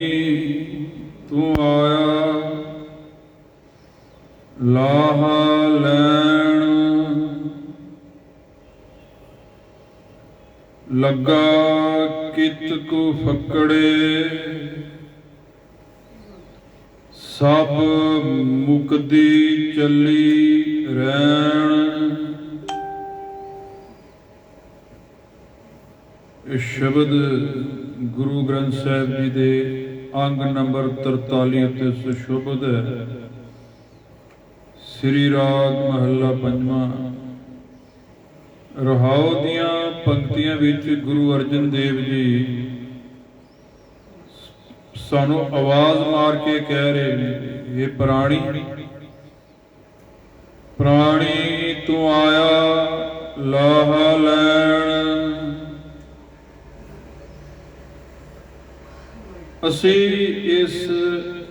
तू आया लाहा लैण लगा कित को फकड़े सब मुकदी चली रैण। शब्द गुरु ग्रंथ साहिब जी दे अंग नंबर 43 उत्ते सुशोभित है। श्री राग महला पंजवा। रहाओ दियां पंक्तियां विच गुरु अर्जन देव जी सानू आवाज मार के कह रहे हैं, ये प्राणी प्राणी तू आया लाहा लैण। असी इस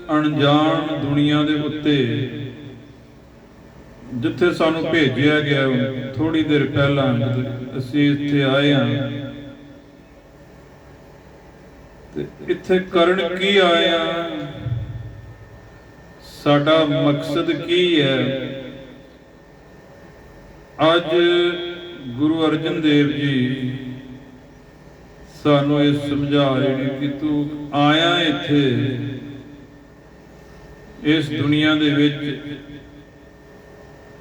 अणजान दुनिया दे उत्ते जिथे सानू भेजिया गया थोड़ी देर पहला असी इत्थे आए हाँ, इत्थे करन की आए हाँ, साडा मकसद की है। अज गुरु अर्जन देव जी सानू ये समझा रहे हैं कि तू आया इत्थे इस दुनिया दे विच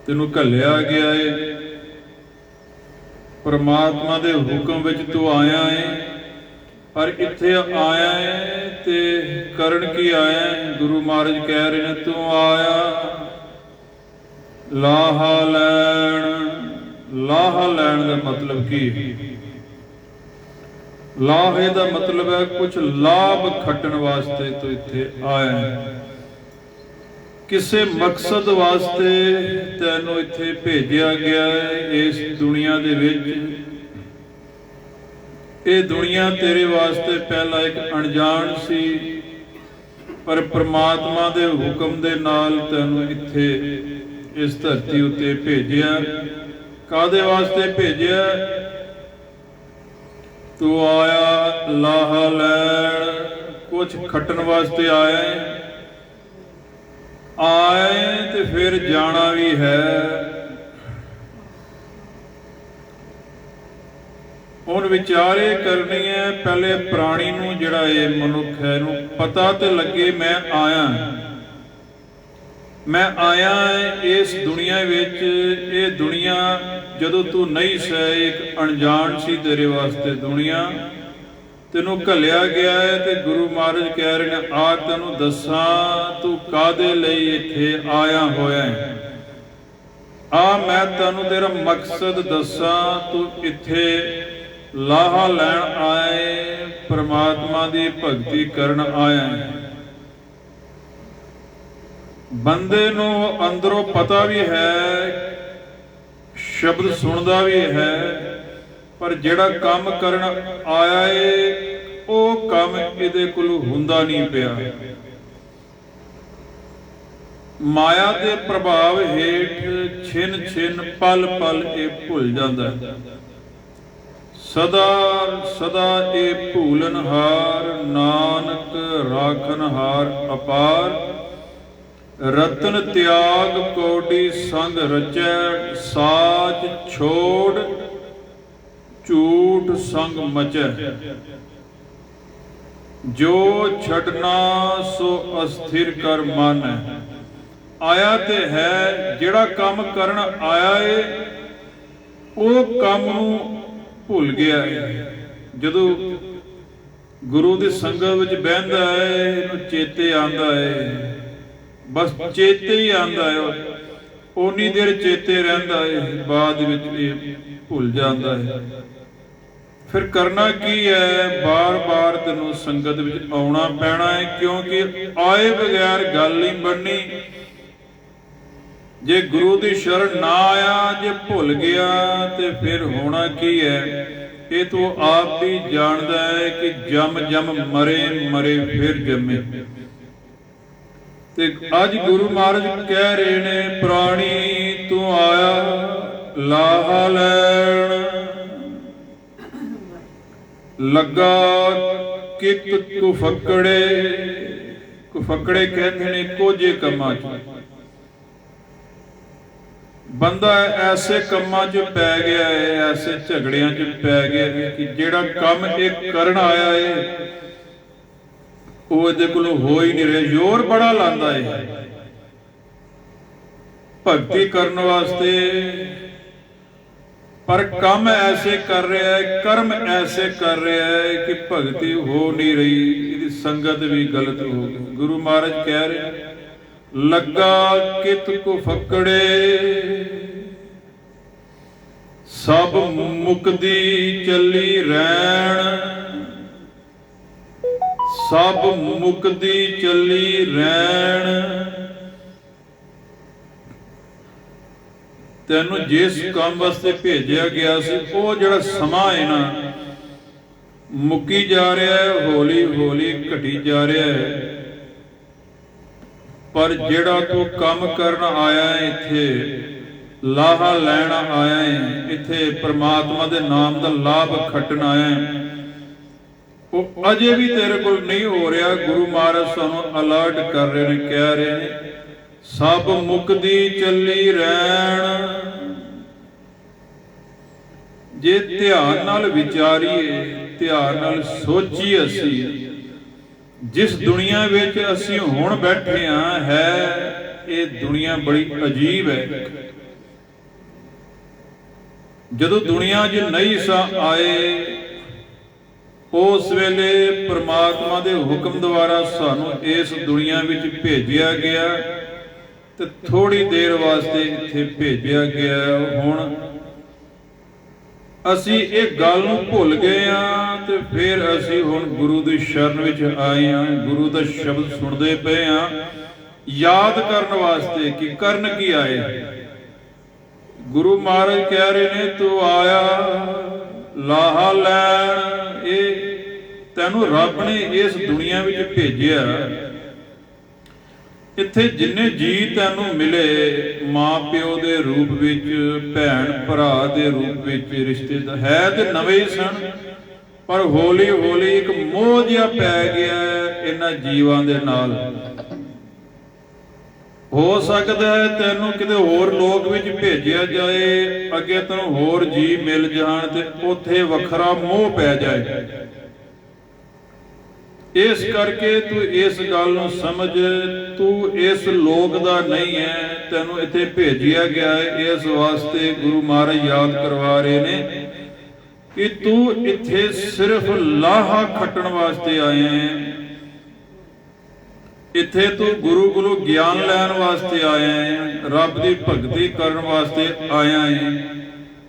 तेनू घल्लिया गया है, परमात्मा दे हुक्म विच तू आया है। पर इत्थे आया है ते करन की आया है? गुरु महाराज कह रहे हैं तू आया लाहा लैण। लाहा लैण का मतलब की? लाहे का मतलब है कुछ लाभ खटन वास्ते तो इत्थे आया है, किसे मकसद वास्ते तैनू इत्थे भेजिया गया है। इस दुनिया दे विच ये दुनिया तेरे वास्ते पहला एक अणजान सी, पर परमात्मा दे हुक्म दे नाल तैनू इत्थे इस धरती उत्ते भेजिया। कादे वास्ते भेजिया? तू आया लाहा लैण, कुछ खटन वास्ते आया है। आए तो फिर जाना भी है। हुण विचारे करनी है पहले प्राणी नूं जिहड़ा ये मनुख है नूं पता तो लगे मैं आया, मैं आया इस दुनिया विच। ये दुनिया जदों तू नहीं सै एक अणजान सी तेरे वास्ते दुनिया, तेनू घलिया गया है। ते गुरु महाराज कह रहे हैं आ तेनू दसा तू कादे लई इत्थे आया होया है। आ मैं तेनू तेरा मकसद दसा, तू इत्थे लाहा लैण आए, परमात्मा दी भगती करन आया है। बंदे नू अंदरों पता भी है, शब्द सुनदा भी है, पर जिहड़ा काम करन आया है वो काम इहदे कोलों हुंदा नहीं पिया। माया के प्रभाव हेठ छिन छिन पल पल ये भुल जाता है। सदा सदा ये भूलनहार नानक राखनहार अपार। रतन त्याग कोटि संग रचै, साच छोड़ झूठ संग मचै। जो छड़ना सो अस्थिर कर मन। आया ते है जिहड़ा काम करन आया है वो काम नूं भुल गया है। जदों गुरु दी संगत विच बहिंदा है इहनूं चेते आंदा है, बस चेते ही आंदा है, उन्नी देर चेते रहिंदा है, बाद विच भुल जाता है। फिर करना की है? बार बार तेनों संगत विच आउणा पैना है, क्योंकि आए बगैर गल नहीं बननी। जे गुरु की शरण ना आया, जे भुल गया तो फिर होना की है? ये तो आप भी जानता है कि जम जम मरे मरे फिर जमे। ते अज गुरु महाराज कह रहे ने प्राणी तू आया लाहा लैण। लगा कित कुफकड़े, कुफकड़े कहते ने कोझे कम्मां च। बंदा ऐसे कम्मां च पै गया है, ऐसे झगड़ियां च पै गया है कि जेड़ा काम एक करन आया है वो इहदे कोलों हो ही नहीं रहा। जोर बड़ा लांदा है भगती करने वास्ते, पर काम ऐसे कर रहा है, कर्म ऐसे कर रहा है कि भगती हो नहीं रही, इसकी संगत भी गलत हो गई। गुरु महाराज कह रहे लगा कित कुफकड़े, सब मुकदी चली रैन, सब मुकदी चली रैन। तैनू जिस काम वास्ते भेजा गया सी वो जिहड़ा समा है ना मुक्की जा रहा है, हौली हौली घटी जा रहा है। पर जिहड़ा तू काम करन आया है, इत्थे लाहा लैण आया है, इत्थे परमात्मा दे नाम दा लाभ खटन आया है, वो अजे भी तेरे कोल नहीं हो रहा। गुरु महाराज सानू अलर्ट कर रहे हैं, कह रहे हैं सब मुकदी चली रैन। जे ध्यान नाल विचारीए, ध्यान नाल सोचीए, असी जिस दुनिया विच असी हुण बैठे हां है, ये दुनिया बड़ी अजीब है। जदों दुनिया च नहीं सा आए उस वेले परमात्मा दे हुक्म द्वारा सानू इस दुनिया विच भेजिया गया ते थोड़ी देर वास्ते इत्थे भेजिया गया। हुण असी एक गल नूं भुल गए हां ते फिर असी हुण गुरु दी शरण विच आए हां, गुरु दा शब्द सुणदे पए हां याद करन वास्ते कि करन की आए। गुरु महाराज कह रहे ने तू आया लाहा लैण, ये तैनू रब ने इस दुनिया विच भेजिया। इत्थे जिन्ने जी तैनू मिले मां प्यो दे रूप विच, भैन भरा दे रूप विच, रिश्तेदार है ते नवे ही सन, पर हौली हौली एक मोह जिहा पै गया इन्हां जीवां दे नाल। हो सकदा है तैनू किते होर लोक विच भेजिया जाए, अगे तैनू होर जी मिल जाण ते उत्थे वखरा मोह पै जाए। इस करके तू इस गल नूं समझ, तू इस लोक दा नहीं है, तैनू इत्थे भेजिया गया है। इस वास्ते गुरु महाराज याद करवा रहे ने कि तू इत्थे सिर्फ लाहा खटण वास्ते आया है, इत्थे तू गुरु कोलों ज्ञान लैण वास्ते आया है, रब दी भगती करन वास्ते आया है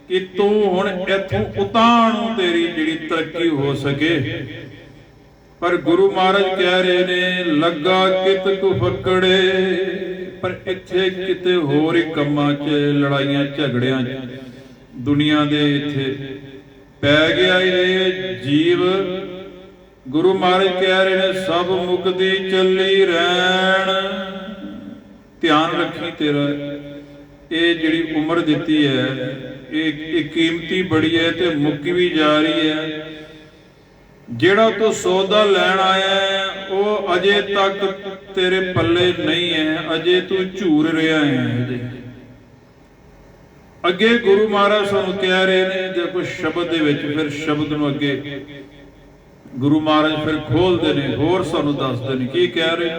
कि तू हुण इत्थों उतां नूं तेरी जिहड़ी तरक्की हो सके। पर गुरु महाराज कह रहे ने लगा कित कुफकड़े, पर इत्थे किते होर ही कम्मां च, लड़ाइयां झगड़ियां दुनिया दे इत्थे पै गया ये जीव। गुरु महाराज कह रहे ने सब मुकदी चली रैन। ध्यान रखी तेरा ये जिहड़ी उम्र दिती है ये कीमती बड़ी है ते मुक्की भी जा रही है। जेड़ा तू सौदा लैण आया है वो अजे तक तेरे पल्ले नहीं है, अजे तू झूर रहा है। अजे अगे गुरु महाराज सानू कह रहे ने, देखो शब्द दे विच फिर शब्द नूं अगे गुरु महाराज फिर खोलते ने, होर सानू दसदे ने की कह रहे।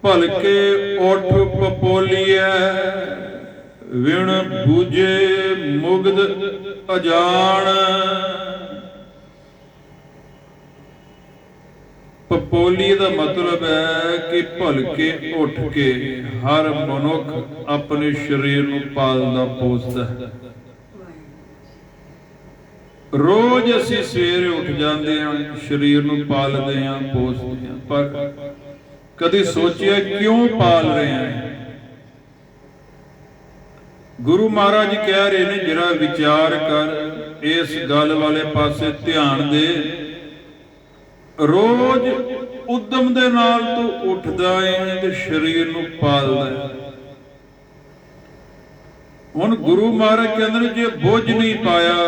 भलके उठ पपोलिया विण बूझे मुग्ध अजान। पपोली का मतलब है कि भलके उठ के हर मनुख अपने शरीर नूं पालदा पोसदा है। रोज असी सवेरे उठ जाते हैं, शरीर नूं पालदे हैं, पोसदे हैं, पर कदी सोचिया क्यों पाल रहे हैं। गुरु महाराज कह रहे ने जरा विचार कर, इस गल वाले पासे ध्यान दे। रोज उद्यम दे नाल तू उठदा है ते शरीर नूं पालदा है। हुण गुरु महाराज कहंदे ने जे बोझ नहीं पाया,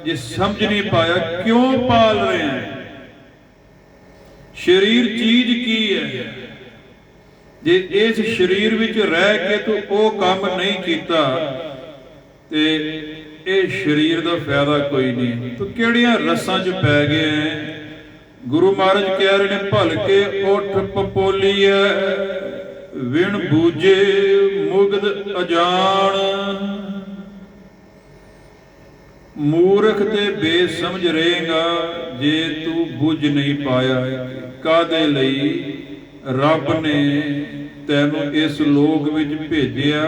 जे समझ नहीं पाया, क्यों पाल रहे हैं। शरीर चीज की है, जे इस शरीर विच रह के तू वो काम नहीं किया ते ये शरीर का फायदा कोई नहीं। तो किहड़ियां रसां च पै गए हैं। गुरु महाराज कह रहे ने भलके उठ पपोलीए विण बूझे मुग्ध अजान। मूर्ख ते बेसमझ रहेगा जे तू बुझ नहीं पाया कादे लई रब ने तैनू इस लोक विच भेजिया,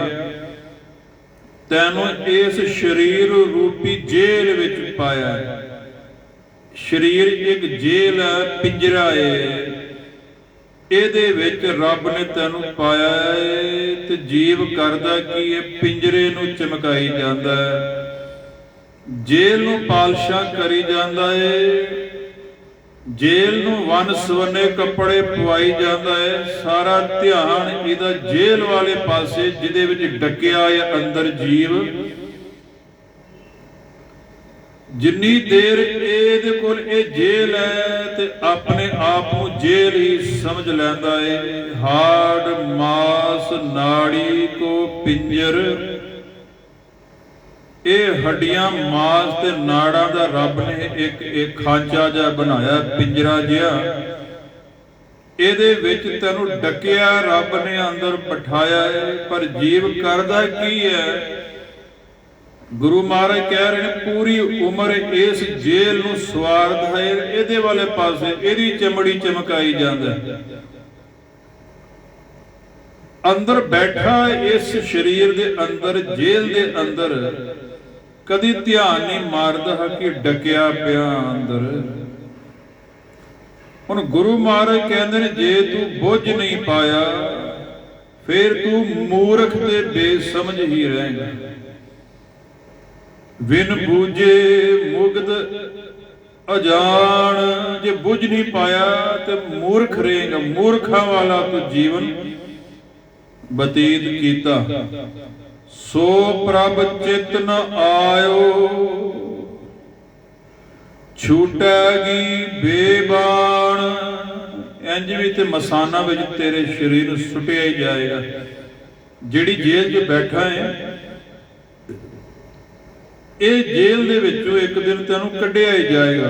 तैनू इस शरीर रूपी जेल विच पाया। शरीर एक जेल है, पिंजरा है, ਇਹਦੇ ਵਿੱਚ ਰੱਬ ਨੇ ਤੈਨੂੰ ਪਾਇਆ ਹੈ ਤੇ ਜੀਵ ਕਰਦਾ ਕੀ ਇਹ ਪਿੰਜਰੇ ਨੂੰ ਚਮਕਾਈ ਜਾਂਦਾ ਹੈ, ਜੇਲ੍ਹ ਨੂੰ ਪਾਲਸ਼ਾਂ ਕਰੀ ਜਾਂਦਾ ਹੈ, ਜੇਲ੍ਹ ਨੂੰ ਵੰਨ ਸਵੰਨੇ ਕੱਪੜੇ ਪਵਾਈ ਜਾਂਦਾ ਹੈ। ਸਾਰਾ ਧਿਆਨ ਇਹਦਾ ਜੇਲ੍ਹ ਵਾਲੇ ਪਾਸੇ ਜਿਹਦੇ ਵਿੱਚ ਡੱਕਿਆ ਹੈ ਅੰਦਰ ਜੀਵ। जिन्नी देर ਇਹਦੇ ਕੋਲ ਇਹ ਜੇਲ੍ਹ ਹੈ ਤੇ ਆਪਣੇ ਆਪ ਨੂੰ ਜੇਲ੍ਹ ਹੀ ਸਮਝ ਲੈਂਦਾ ਹੈ। ਹਾੜ ਮਾਸ ਨਾੜੀ ਕੋ ਪਿੰਜਰ, ਇਹ ਹੱਡੀਆਂ ਮਾਸ ਤੇ ਨਾੜਾਂ ਦਾ ਰੱਬ ਨੇ ਇੱਕ ਖਾਂਚਾ ਜਿਹਾ ਬਣਾਇਆ, ਪਿੰਜਰਾ ਜਿਹਾ। ਇਹਦੇ ਵਿੱਚ ਤੈਨੂੰ ਡੱਕਿਆ ਰੱਬ ਨੇ ਅੰਦਰ ਬਿਠਾਇਆ ਹੈ। ਪਰ ਜੀਵ ਕਰਦਾ ਕੀ ਹੈ? गुरु महाराज कह रहे हैं पूरी उम्र इस जेल नूं सवारदा है, इहदे वाले पासे इहदी चमड़ी चमकाई जांदा है। अंदर बैठा इस शरीर दे अंदर जेल दे अंदर कदी ध्यान नहीं मारदा कि डकिया पिया अंदर। हुण गुरु महाराज कहंदे ने जे तू बुझ नहीं पाया फिर तू मूर्ख ते बेसमझ ही रहेगा। विन बूझे मुग्ध अजान, जे बुझ नहीं पाया तो मूर्ख रहेगा, मूर्खा वाला तो जीवन बतीत कीता। सो प्रभ चित न आयो छूटैगी बेबान। इंज भी ते मसाना विच तेरे शरीर नूं सुटिया ही जाएगा। जिहड़ी जेल च बैठा है ਇਹ ਜੇਲ੍ਹ ਦੇ ਵਿੱਚੋਂ ਇੱਕ ਦਿਨ ਤੈਨੂੰ ਕੱਢਿਆ ਹੀ ਜਾਏਗਾ।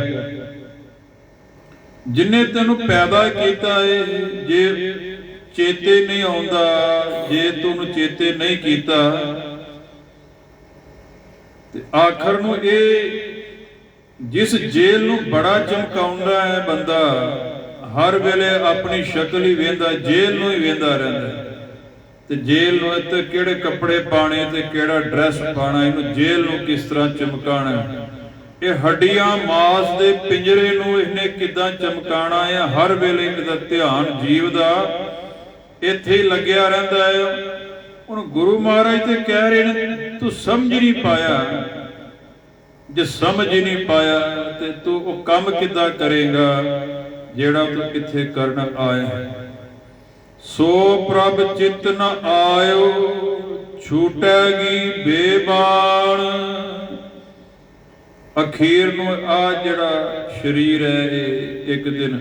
ਜਿੰਨੇ ਤੈਨੂੰ ਪੈਦਾ ਕੀਤਾ ਹੈ, ਜੇ ਚੇਤੇ ਨਹੀਂ ਆਉਂਦਾ, ਜੇ ਤੂੰ ਚੇਤੇ ਨਹੀਂ ਕੀਤਾ ਤੇ ਆਖਰ ਨੂੰ ਇਹ ਜਿਸ ਜੇਲ੍ਹ ਨੂੰ ਬੜਾ ਚਮਕਾਉਂਦਾ ਹੈ ਬੰਦਾ, ਹਰ ਵੇਲੇ ਆਪਣੀ ਸ਼ਕਲ ਹੀ ਵੇਂਦਾ, ਜੇਲ੍ਹ ਨੂੰ ਹੀ ਵੇਂਦਾ ਰਹਿੰਦਾ ਤੇ ਜੇਲ੍ਹ ਨੂੰ ਇੱਥੇ ਕਿਹੜੇ ਕੱਪੜੇ ਪਾਣੇ ਤੇ ਕਿਹੜਾ ਡਰੈਸ ਪਾਣਾ, ਇਹਨੂੰ ਜੇਲ੍ਹ ਨੂੰ ਕਿਸ ਤਰ੍ਹਾਂ ਚਮਕਾਣਾ, ਇਹ ਹੱਡੀਆਂ ਮਾਸ ਦੇ ਪਿੰਜਰੇ ਨੂੰ ਇਹਨੇ ਕਿੱਦਾਂ ਚਮਕਾਣਾ ਹੈ। ਹਰ ਵੇਲੇ ਇਹਦਾ ਧਿਆਨ ਜੀਵ ਦਾ ਇੱਥੇ ਹੀ ਲੱਗਿਆ ਰਹਿੰਦਾ ਹੈ। ਹੁਣ ਗੁਰੂ ਮਹਾਰਾਜ ਤੇ ਕਹਿ ਰਹੇ ਨੇ ਤੂੰ ਸਮਝ ਨਹੀਂ ਪਾਇਆ। ਜੇ ਸਮਝ ਹੀ ਨਹੀਂ ਪਾਇਆ ਤੇ ਤੂੰ ਉਹ ਕੰਮ ਕਿੱਦਾਂ ਕਰੇਗਾ ਜਿਹੜਾ ਤੂੰ ਇੱਥੇ ਕਰਨ ਆਇਆ ਹੈ। सो प्रभ चित न आयो छूटैगी बेबान। अखीर नूं आ जिहड़ा शरीर है ये एक दिन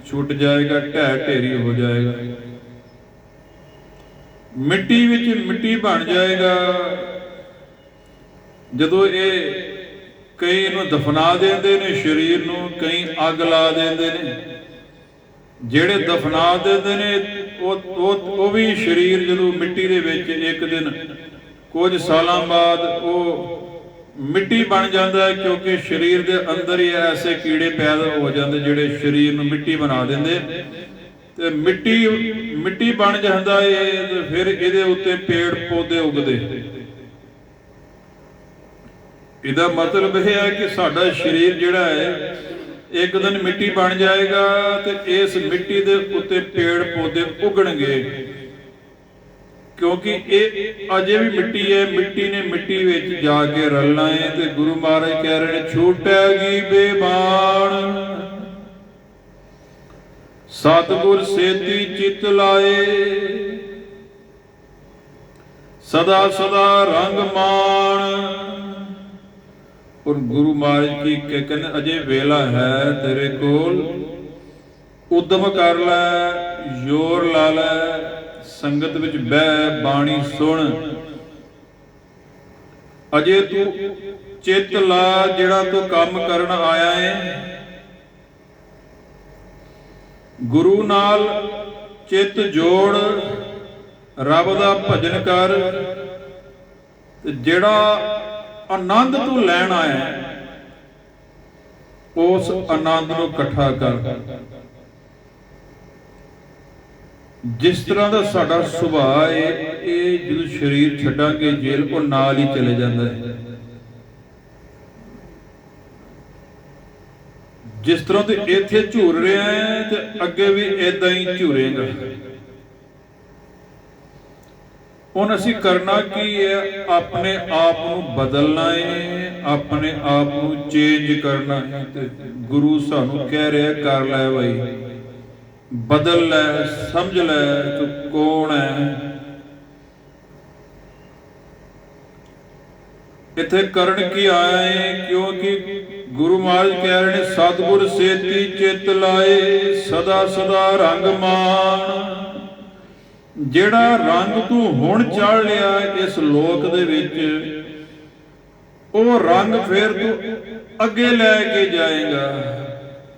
छूट जाएगा, ढह ढेरी हो जाएगा, मिट्टी विच मिट्टी बन जाएगा। जदों ये कई नूं दफना देंदे ने शरीर नूं, कई अग ला देंदे ने। ਜਿਹੜੇ ਦਫਨਾ ਦਿੰਦੇ ਨੇ ਉਹ ਵੀ ਸ਼ਰੀਰ ਜਦੋਂ ਮਿੱਟੀ ਦੇ ਵਿੱਚ ਇੱਕ ਦਿਨ ਕੁਝ ਸਾਲਾਂ ਬਾਅਦ ਉਹ ਮਿੱਟੀ ਬਣ ਜਾਂਦਾ ਹੈ, ਕਿਉਂਕਿ ਸ਼ਰੀਰ ਦੇ ਅੰਦਰ ਹੀ ਐਸੇ ਕੀੜੇ ਪੈਦਾ ਹੋ ਜਾਂਦੇ ਜਿਹੜੇ ਸ਼ਰੀਰ ਨੂੰ ਮਿੱਟੀ ਬਣਾ ਦਿੰਦੇ ਤੇ ਮਿੱਟੀ ਬਣ ਜਾਂਦਾ ਹੈ। ਤੇ ਫਿਰ ਇਹਦੇ ਉੱਤੇ ਪੇੜ ਪੌਦੇ ਉਗਦੇ। ਇਹਦਾ ਮਤਲਬ ਇਹ ਹੈ ਕਿ ਸਾਡਾ ਸ਼ਰੀਰ ਜਿਹੜਾ ਹੈ एक दिन मिट्टी बन जाएगा तो इस मिट्टी के उत्ते पेड़ पौधे उगणगे, क्योंकि ये अजे भी मिट्टी है, मिट्टी ने मिट्टी विच जाके रलना है। तो गुरु महाराज कह रहे हैं छूटैगी बेबान। सतगुर सेती चित लाए सदा सदा रंग मान। और गुरु महाराज की कहते अजे वेला है तेरे कोल ਉਦਮ ਕਰ ਲੈ, ਜ਼ੋਰ ਲਾ ਲੈ, ਸੰਗਤ ਵਿੱਚ ਬਹਿ ਬਾਣੀ ਸੁਣ। ਅਜੇ ਤੂੰ ਚਿੱਤ ਲਾ, ਜਿਹੜਾ ਤੂੰ ਕੰਮ ਕਰਨ ਆਇਆ ਹੈ ਗੁਰੂ ਨਾਲ ਚਿੱਤ ਜੋੜ, ਰੱਬ ਦਾ ਭਜਨ ਕਰ। ਤੇ ਜਿਹੜਾ ਆਨੰਦ ਤੂੰ ਲੈਣ ਆਇਆ ਉਸ ਆਨੰਦ ਨੂੰ ਇਕੱਠਾ ਕਰ। ਜਿਸ ਤਰ੍ਹਾਂ ਦਾ ਸਾਡਾ ਸੁਭਾਅ ਹੈ, ਇਹ ਜਦੋਂ ਸਰੀਰ ਛੱਡਾਂਗੇ ਜੇਲ੍ਹ, ਉਹ ਨਾਲ ਹੀ ਚਲੇ ਜਾਂਦਾ ਹੈ। ਜਿਸ ਤਰ੍ਹਾਂ ਤੂੰ ਇੱਥੇ ਝੂਰ ਰਿਹਾ ਹੈ ਤੇ ਅੱਗੇ ਵੀ ਏਦਾਂ ਹੀ ਝੂਰੇਗਾ। ਹੁਣ ਅਸੀਂ ਕਰਨਾ ਕੀ ਹੈ? ਆਪਣੇ ਆਪ ਨੂੰ ਬਦਲਣਾ ਹੈ, ਆਪਣੇ ਆਪ ਨੂੰ ਚੇਂਜ ਕਰਨਾ ਹੈ। ਤੇ ਗੁਰੂ ਸਾਨੂੰ ਕਹਿ ਰਿਹਾ ਕਰ ਲੈ ਭਾਈ, ਬਦਲ ਲੈ, ਸਮਝ ਲੈ ਤੂੰ ਕੌਣ ਹੈ। ਇੱਥੇ ਕਰਨ ਕੀ ਆਇਆ ਹੈ? ਕਿਉਂਕਿ ਗੁਰੂ ਮਹਾਰਾਜ ਕਹਿ ਰਹੇ ਨੇ ਸਤਿਗੁਰ ਸੇਤੀ ਚਿੱਤ ਲਾਏ, ਸਦਾ ਸਦਾ ਰੰਗ ਮਾਣ। ਜਿਹੜਾ ਰੰਗ ਤੂੰ ਹੁਣ ਚੜ੍ਹ ਲਿਆ ਇਸ ਲੋਕ ਦੇ ਵਿੱਚ, ਉਹ ਰੰਗ ਫਿਰ ਤੂੰ ਅੱਗੇ ਲੈ ਕੇ ਜਾਏਗਾ,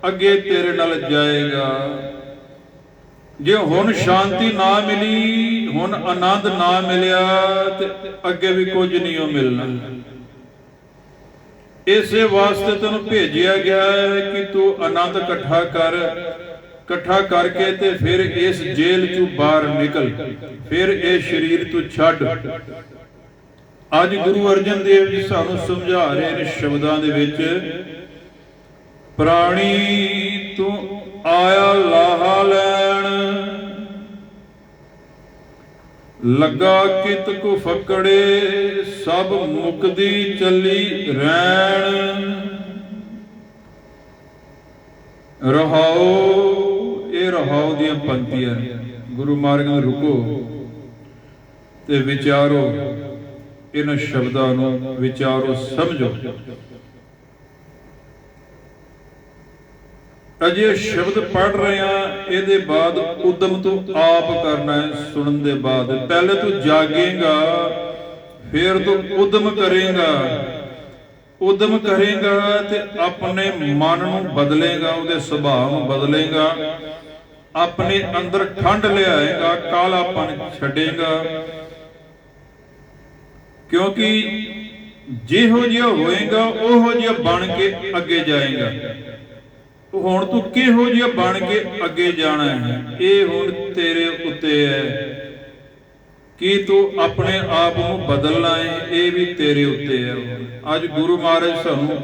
ਅੱਗੇ ਤੇਰੇ ਨਾਲ ਜਾਏਗਾ। ਜੇ ਹੁਣ ਸ਼ਾਂਤੀ ਨਾ ਮਿਲੀ, ਹੁਣ ਆਨੰਦ ਨਾ ਮਿਲਿਆ, ਤੇ ਅੱਗੇ ਵੀ ਕੁਝ ਨਹੀਂ ਉਹ ਮਿਲਣਾ। ਇਸੇ ਵਾਸਤੇ ਤੈਨੂੰ ਭੇਜਿਆ ਗਿਆ ਹੈ ਕਿ ਤੂੰ ਆਨੰਦ ਇਕੱਠਾ ਕਰ, ਇਕੱਠਾ ਕਰਕੇ ਤੇ ਫਿਰ ਇਸ ਜੇਲ੍ਹ ਚੋਂ ਬਾਹਰ ਨਿਕਲ, ਫਿਰ ਇਹ ਸਰੀਰ ਤੂੰ ਛੱਡ। ਅੱਜ ਗੁਰੂ ਅਰਜਨ ਦੇਵ ਜੀ ਸਾਨੂੰ ਸਮਝਾ ਰਹੇ ਨੇ ਸ਼ਬਦਾਂ ਦੇ ਵਿੱਚ, ਪ੍ਰਾਣੀ ਤੂੰ ਆਇਆ ਲਾਹਾ ਲੈਣ, ਲੱਗਾ ਕਿਤ ਕੋ ਫਕੜੇ, ਸਭ ਮੁਕਦੀ ਚੱਲੀ ਰਹਿਣ। ਰਹਾਉ, ਇਹ ਰਹਾਉ ਦੀਆਂ ਪੰਕਤੀਆਂ ਨੇ। ਗੁਰੂ ਮਹਾਰਾਜ ਨੇ ਰੁਕੋ ਤੇ ਵਿਚਾਰੋ, ਇਹਨਾਂ ਸ਼ਬਦਾਂ ਨੂੰ ਵਿਚਾਰੋ, ਸਮਝੋ। ਅਜੇ ਸ਼ਬਦ ਪੜ੍ਹ ਰਹੇ ਆ, ਇਹਦੇ ਬਾਅਦ ਉਦਮ ਤੂੰ ਆਪ ਕਰਨਾ ਹੈ। ਸੁਣਨ ਦੇ ਬਾਅਦ ਪਹਿਲੇ ਤੂੰ ਜਾਗੇਗਾ, ਫਿਰ ਤੂੰ ਉਦਮ ਕਰੇਗਾ। ਉਦਮ ਕਰੇਗਾ ਤੇ ਆਪਣੇ ਮਨ ਨੂੰ ਬਦਲੇਗਾ, ਉਹਦੇ ਸੁਭਾਅ ਨੂੰ ਬਦਲੇਗਾ, ਆਪਣੇ ਅੰਦਰ ਠੰਡ ਲਿਆਏਗਾ, ਕਾਲਾਪਨ ਛੱਡੇਗਾ। ਕਿਉਂਕਿ ਜਿਹੋ ਜਿਹਾ ਹੋਏਗਾ ਉਹੋ ਜਿਹਾ ਬਣ ਕੇ ਅੱਗੇ ਜਾਏਗਾ। ਹੁਣ ਤੂੰ ਕਿਹੋ ਜਿਹਾ ਬਣ ਕੇ ਅੱਗੇ ਜਾਣਾ ਹੈ, ਇਹ ਹੁਣ ਤੇਰੇ ਉੱਤੇ ਹੈ। ਕਿ ਤੂੰ ਆਪਣੇ ਆਪ ਨੂੰ ਬਦਲਣਾ ਹੈ, ਇਹ ਵੀ ਤੇਰੇ ਉੱਤੇ ਹੈ। ਅੱਜ ਗੁਰੂ ਮਹਾਰਾਜ ਸਾਨੂੰ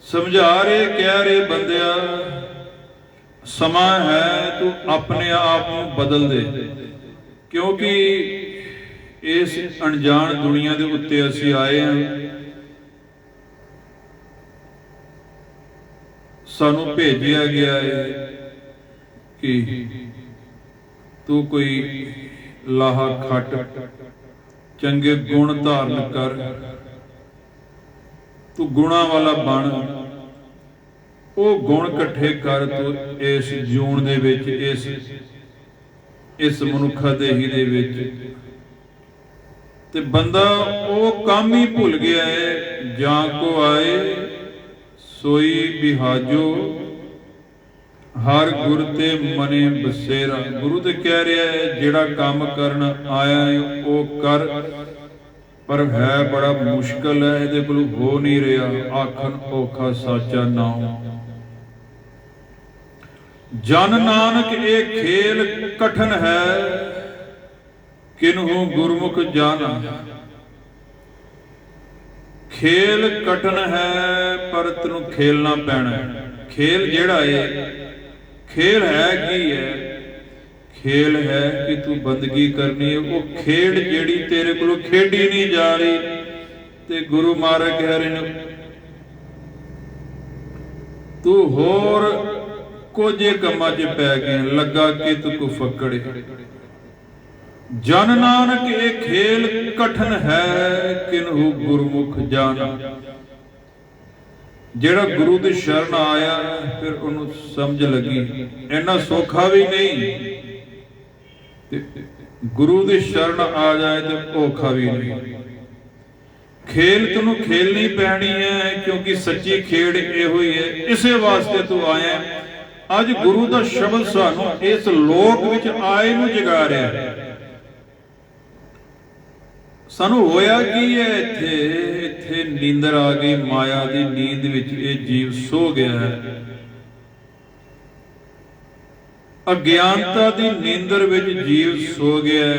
ਸਮਝਾ ਰਹੇ, ਕਹਿ ਰਹੇ ਬੰਦਿਆ, ਸਮਾਂ ਹੈ ਤੂੰ ਆਪਣੇ ਆਪ ਨੂੰ ਬਦਲ ਦੇ। ਕਿਉਂਕਿ ਇਸ ਅਣਜਾਣ ਦੁਨੀਆ ਦੇ ਉੱਤੇ ਅਸੀਂ ਆਏ ਹਾਂ। ਸਾਨੂੰ ਭੇਜਿਆ ਗਿਆ ਹੈ ਕਿ ਤੂੰ ਕੋਈ ਲਾਹਾ ਖੱਟ, ਚੰਗੇ ਗੁਣ ਧਾਰਨ ਕਰ, ਤੂੰ ਗੁਣਾਂ ਵਾਲਾ ਬਣ, ਉਹ ਗੁਣ ਇਕੱਠੇ ਕਰ ਤੂੰ ਇਸ ਜੂਨ ਦੇ ਵਿੱਚ, ਇਸ ਮਨੁੱਖਾ ਦੇਹੀ ਦੇ ਵਿੱਚ। ਤੇ ਬੰਦਾ ਉਹ ਕੰਮ ਹੀ ਭੁੱਲ ਗਿਆ ਹੈ। ਜਾਂ ਕੋ ਆਏ ਸੋਈ ਬਿਹਾਜੋ, ਹਰ ਗੁਰ ਤੇ ਮਨੇ ਬਸੇਰਾ। ਗੁਰੂ ਤੇ ਕਹਿ ਰਿਹਾ ਹੈ ਜਿਹੜਾ ਕੰਮ ਕਰਨ ਆਇਆ ਹੈ ਉਹ ਕਰ, ਪਰ ਹੈ ਬੜਾ ਮੁਸ਼ਕਲ ਹੈ, ਇਹਦੇ ਕੋਲ ਹੋ ਨਹੀਂ ਰਿਹਾ। ਆਖਣ ਔਖਾ ਸਾਚਾ ਨਾਮ, ਜਨ ਨਾਨਕ ਇਹ ਖੇਲ ਕਠਨ ਹੈ, ਕਿਨਹੂ ਗੁਰਮੁਖ ਜਾਣਾ। ਖੇਲ ਕਠਨ ਹੈ ਪਰ ਤੈਨੂੰ ਖੇਲਣਾ ਪੈਣਾ। ਖੇਲ ਜਿਹੜਾ ਹੈ, ਖੇਲ ਹੈ ਕੀ ਹੈ? ਖੇਲ ਹੈ ਕਿ ਤੂੰ ਬੰਦਗੀ ਕਰਨੀ ਹੈ। ਉਹ ਖੇਡ ਜਿਹੜੀ ਤੇਰੇ ਕੋਲੋਂ ਖੇਡੀ ਨਹੀਂ ਜਾ ਰਹੀ, ਤੇ ਗੁਰੂ ਮਹਾਰਾਜ ਕਹਿ ਰਹੇ ਨੇ ਤੂੰ ਹੋਰ ਕੁਝ ਕੰਮਾਂ 'ਚ ਪੈ ਗਿਆ, ਲੱਗਾ ਕਿਤ ਕੋ ਫਕੜੇ। ਜਨ ਨਾਨਕ ਇਹ ਖੇਲ ਕਠਨ ਹੈ, ਕਿਨਹੂ ਗੁਰਮੁਖ ਜਾਣਾ। ਜਿਹੜਾ ਗੁਰੂ ਦੀ ਸ਼ਰਨ ਆਇਆ ਫਿਰ ਉਹਨੂੰ ਸਮਝ ਲੱਗੀ ਇੰਨਾ ਸੌਖਾ ਵੀ ਨਹੀਂ, ਤੇ ਗੁਰੂ ਦੀ ਸ਼ਰਨ ਆ ਜਾਏ ਤੇ ਔਖਾ ਵੀ ਨਹੀਂ। ਖੇਲ ਤੈਨੂੰ ਖੇਲਣੀ ਪੈਣੀ ਹੈ, ਕਿਉਂਕਿ ਸੱਚੀ ਖੇਡ ਇਹੋ ਹੀ ਹੈ। ਇਸੇ ਵਾਸਤੇ ਤੂੰ ਆਇਆ। ਅੱਜ ਗੁਰੂ ਦਾ ਸ਼ਬਦ ਸਾਨੂੰ ਇਸ ਲੋਕ ਵਿੱਚ ਆਏ ਨੂੰ ਜਗਾ ਰਿਹਾ ਹੈ। ਸਾਨੂੰ ਹੋਇਆ ਕੀ ਹੈ? ਇੱਥੇ ਨੀਂਦਰ ਆ ਗਈ, ਮਾਇਆ ਦੀ ਨੀਂਦ ਵਿੱਚ ਇਹ ਜੀਵ ਸੋ ਗਿਆ ਹੈ। ਅਗਿਆਨਤਾ ਦੀ ਨੀਂਦਰ ਵਿੱਚ ਜੀਵ ਸੋ ਗਿਆ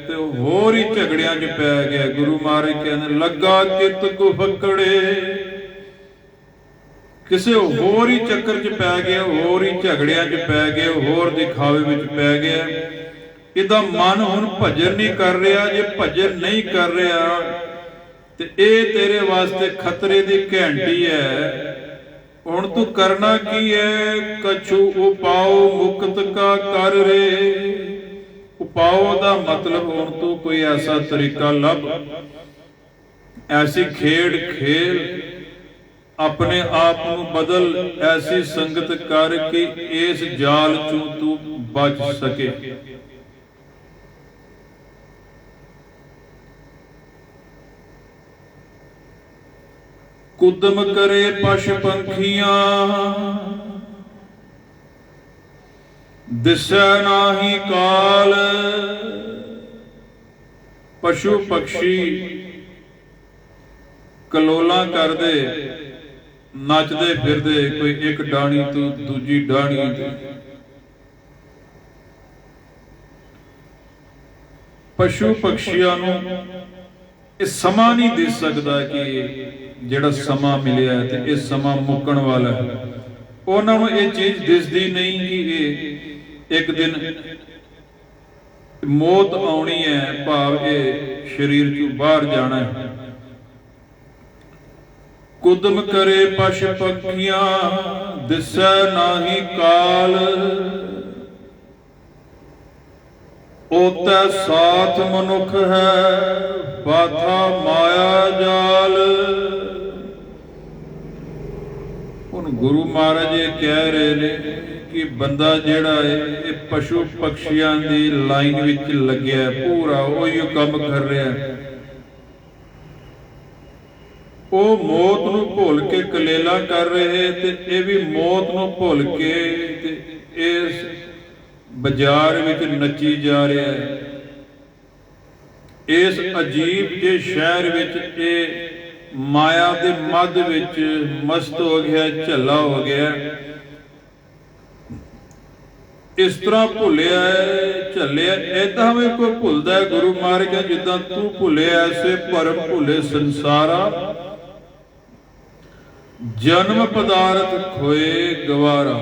ਤੇ ਹੋਰ ਹੀ ਝਗੜਿਆਂ 'ਚ ਪੈ ਗਿਆ। ਗੁਰੂ ਮਹਾਰਾਜ ਕਹਿੰਦੇ ਲੱਗਾ ਕਿਤ ਕੋ ਫਕੜੇ, ਕਿਸੇ ਹੋਰ ਹੀ ਚੱਕਰ 'ਚ ਪੈ ਗਿਆ, ਹੋਰ ਹੀ ਝਗੜਿਆਂ 'ਚ ਪੈ ਗਿਆ, ਹੋਰ ਦਿਖਾਵੇ ਵਿੱਚ ਪੈ ਗਿਆ। ਇਹਦਾ ਮਨ ਹੁਣ ਭਜਨ ਨਹੀਂ ਕਰ ਰਿਹਾ। ਜੇ ਭਜਨ ਨਹੀਂ ਕਰ ਰਿਹਾ ਤੇ ਇਹ ਤੇਰੇ ਵਾਸਤੇ ਖਤਰੇ ਦੀ ਘੰਟੀ ਹੈ। ਹੁਣ ਤੂੰ ਕਰਨਾ ਕੀ ਹੈ? ਕਛੂ ਉਪਾਉ ਮੁਕਤ ਕਾ ਕਰ ਰੇ। ਉਪਾਉ ਦਾ ਮਤਲਬ ਹੁਣ ਤੂੰ ਕੋਈ ਐਸਾ ਤਰੀਕਾ ਲੱਭ, ਐਸੀ ਖੇਡ ਖੇਲ, ਆਪਣੇ ਆਪ ਨੂੰ ਬਦਲ, ਐਸੀ ਸੰਗਤ ਕਰ ਕਿ ਇਸ ਜਾਲ ਚੋਂ ਤੂੰ ਬਚ ਸਕੇ। ਕੁਦਮ ਕਰੇ ਪਸ਼ ਪੰਖੀਆਂ, ਦਿਸੈ ਨਾਹੀ ਕਾਲ। ਪਸ਼ੂ ਪਕਸ਼ੀ ਕਲੋਲਾਂ ਕਰਦੇ, ਨੱਚਦੇ ਫਿਰਦੇ, ਕੋਈ ਇੱਕ ਡਾਣੀ ਤੋਂ ਦੂਜੀ ਡਾਣੀ ਤੇ। ਪਸ਼ੂ ਪਕਸ਼ੀਆਂ ਨੂੰ ਇਹ ਸਮਾਂ ਨਹੀਂ ਦਿਸ ਸਕਦਾ ਕਿ ਜਿਹੜਾ ਸਮਾਂ ਮਿਲਿਆ ਤੇ ਇਹ ਸਮਾਂ ਮੁੱਕਣ ਵਾਲਾ ਹੈ। ਉਹਨਾਂ ਨੂੰ ਇਹ ਚੀਜ਼ ਦਿਸਦੀ ਨਹੀਂ ਕਿ ਇਹ ਇੱਕ ਦਿਨ ਮੌਤ ਆਉਣੀ ਹੈ, ਭਾਵ ਇਹ ਸਰੀਰ ਚੋਂ ਬਾਹਰ ਜਾਣਾ ਹੈ। ਕੁਦਮ ਕਰੇ ਪਸ਼ ਪੰਖੀਆਂ, ਦਿਸੈ ਨਾਹੀ ਕਾਲ। ਓਤੈ ਸਾਥ ਮਨੁੱਖ ਹੈ, ਬਾਥਾ ਮਾਇਆ ਜਾਲ। ਹੁਣ ਗੁਰੂ ਮਹਾਰਾਜ ਇਹ ਕਹਿ ਰਹੇ ਨੇ ਕਿ ਬੰਦਾ ਜਿਹੜਾ ਹੈ ਇਹ ਪਸ਼ੂ ਪਕਸ਼ੀਆਂ ਦੀ ਲਾਈਨ ਵਿੱਚ ਲੱਗਿਆ, ਪੂਰਾ ਉਹੀ ਕੰਮ ਕਰ ਰਿਹਾ ਹੈ। ਉਹ ਮੌਤ ਨੂੰ ਭੁੱਲ ਕੇ ਕਲੇਲਾ ਕਰ ਰਹੇ ਤੇ ਇਹ ਵੀ ਮੌਤ ਨੂੰ ਭੁੱਲ ਕੇ ਤੇ ਇਸ ਬਾਜ਼ਾਰ ਵਿੱਚ ਨੱਚੀ ਜਾ ਰਿਹਾ ਹੈ। ਇਸ ਅਜੀਬ ਜਿਹੇ ਸ਼ਹਿਰ ਵਿੱਚ ਇਹ ਮਾਇਆ ਦੇ ਮੱਧ ਵਿੱਚ ਮਸਤ ਹੋ ਗਿਆ, ਝੱਲਾ ਹੋ ਗਿਆ। ਇਸ ਤਰ੍ਹਾਂ ਭੁੱਲਿਆ ਝੱਲਿਆ, ਏਦਾਂ ਵੀ ਕੋਈ ਭੁੱਲਦਾ ਹੈ। ਗੁਰੂ ਮਹਾਰਾਜ ਜਿੱਦਾਂ ਤੂੰ ਭੁੱਲਿਆ ਐਸੇ ਭਰਮ ਭੁੱਲੇ ਸੰਸਾਰਾ, ਜਨਮ ਪਦਾਰਥ ਖੋਏ ਗਵਾਰਾ।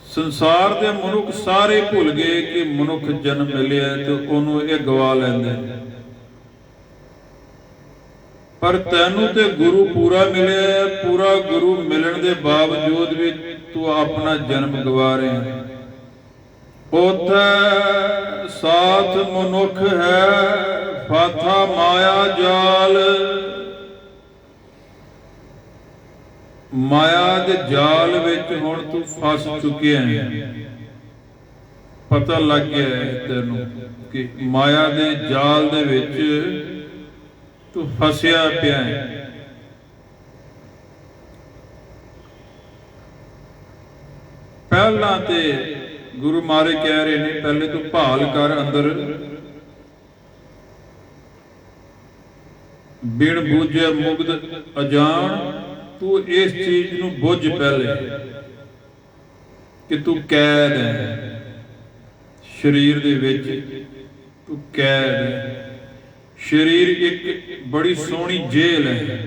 ਸੰਸਾਰ ਦੇ ਮਨੁੱਖ ਸਾਰੇ ਭੁੱਲ ਗਏ ਕਿ ਮਨੁੱਖ ਜਨਮ ਮਿਲਿਆ ਤੇ ਉਹਨੂੰ ਇਹ ਗਵਾ ਲੈਂਦੇ। ਪਰ ਤੈਨੂੰ ਤੇ ਗੁਰੂ ਪੂਰਾ ਮਿਲਿਆ, ਪੂਰਾ ਗੁਰੂ ਮਿਲਣ ਦੇ ਬਾਵਜੂਦ ਵੀ ਤੂੰ ਆਪਣਾ ਜਨਮ ਗਵਾ ਰਿਹਾ। ਉਥੇ ਸਾਥ ਮਨੁੱਖ ਹੈ, ਫਾਥਾ ਮਾਇਆ ਜਾਲ। ਮਾਇਆ ਦੇ ਜਾਲ ਵਿੱਚ ਹੁਣ ਤੂੰ ਫਸ ਚੁੱਕਿਆ ਹੈ। ਪਤਾ ਲੱਗ ਗਿਆ ਹੈ ਤੈਨੂੰ ਕਿ ਮਾਇਆ ਦੇ ਜਾਲ ਦੇ ਵਿੱਚ ਤੂੰ ਫਸਿਆ ਪਿਆ ਹੈ। ਪਹਿਲਾਂ ਤੇ ਗੁਰੂ ਮਹਾਰਾਜ ਕਹਿ ਰਹੇ ਨੇ, ਪਹਿਲੇ ਤੂੰ ਭਾਲ ਕਰ ਅੰਦਰ, ਬਿਨ ਬੂਝੇ ਮੁਗਧ ਅਜਾਣ। ਤੂੰ ਇਸ ਚੀਜ਼ ਨੂੰ ਬੁੱਝ ਪਹਿਲੇ ਕਿ ਤੂੰ ਕੈਦ ਹੈ ਸਰੀਰ ਦੇ ਵਿੱਚ, ਤੂੰ ਕੈਦ ਹੈ। ਸਰੀਰ ਇੱਕ ਬੜੀ ਸੋਹਣੀ ਜੇਲ੍ਹ ਹੈ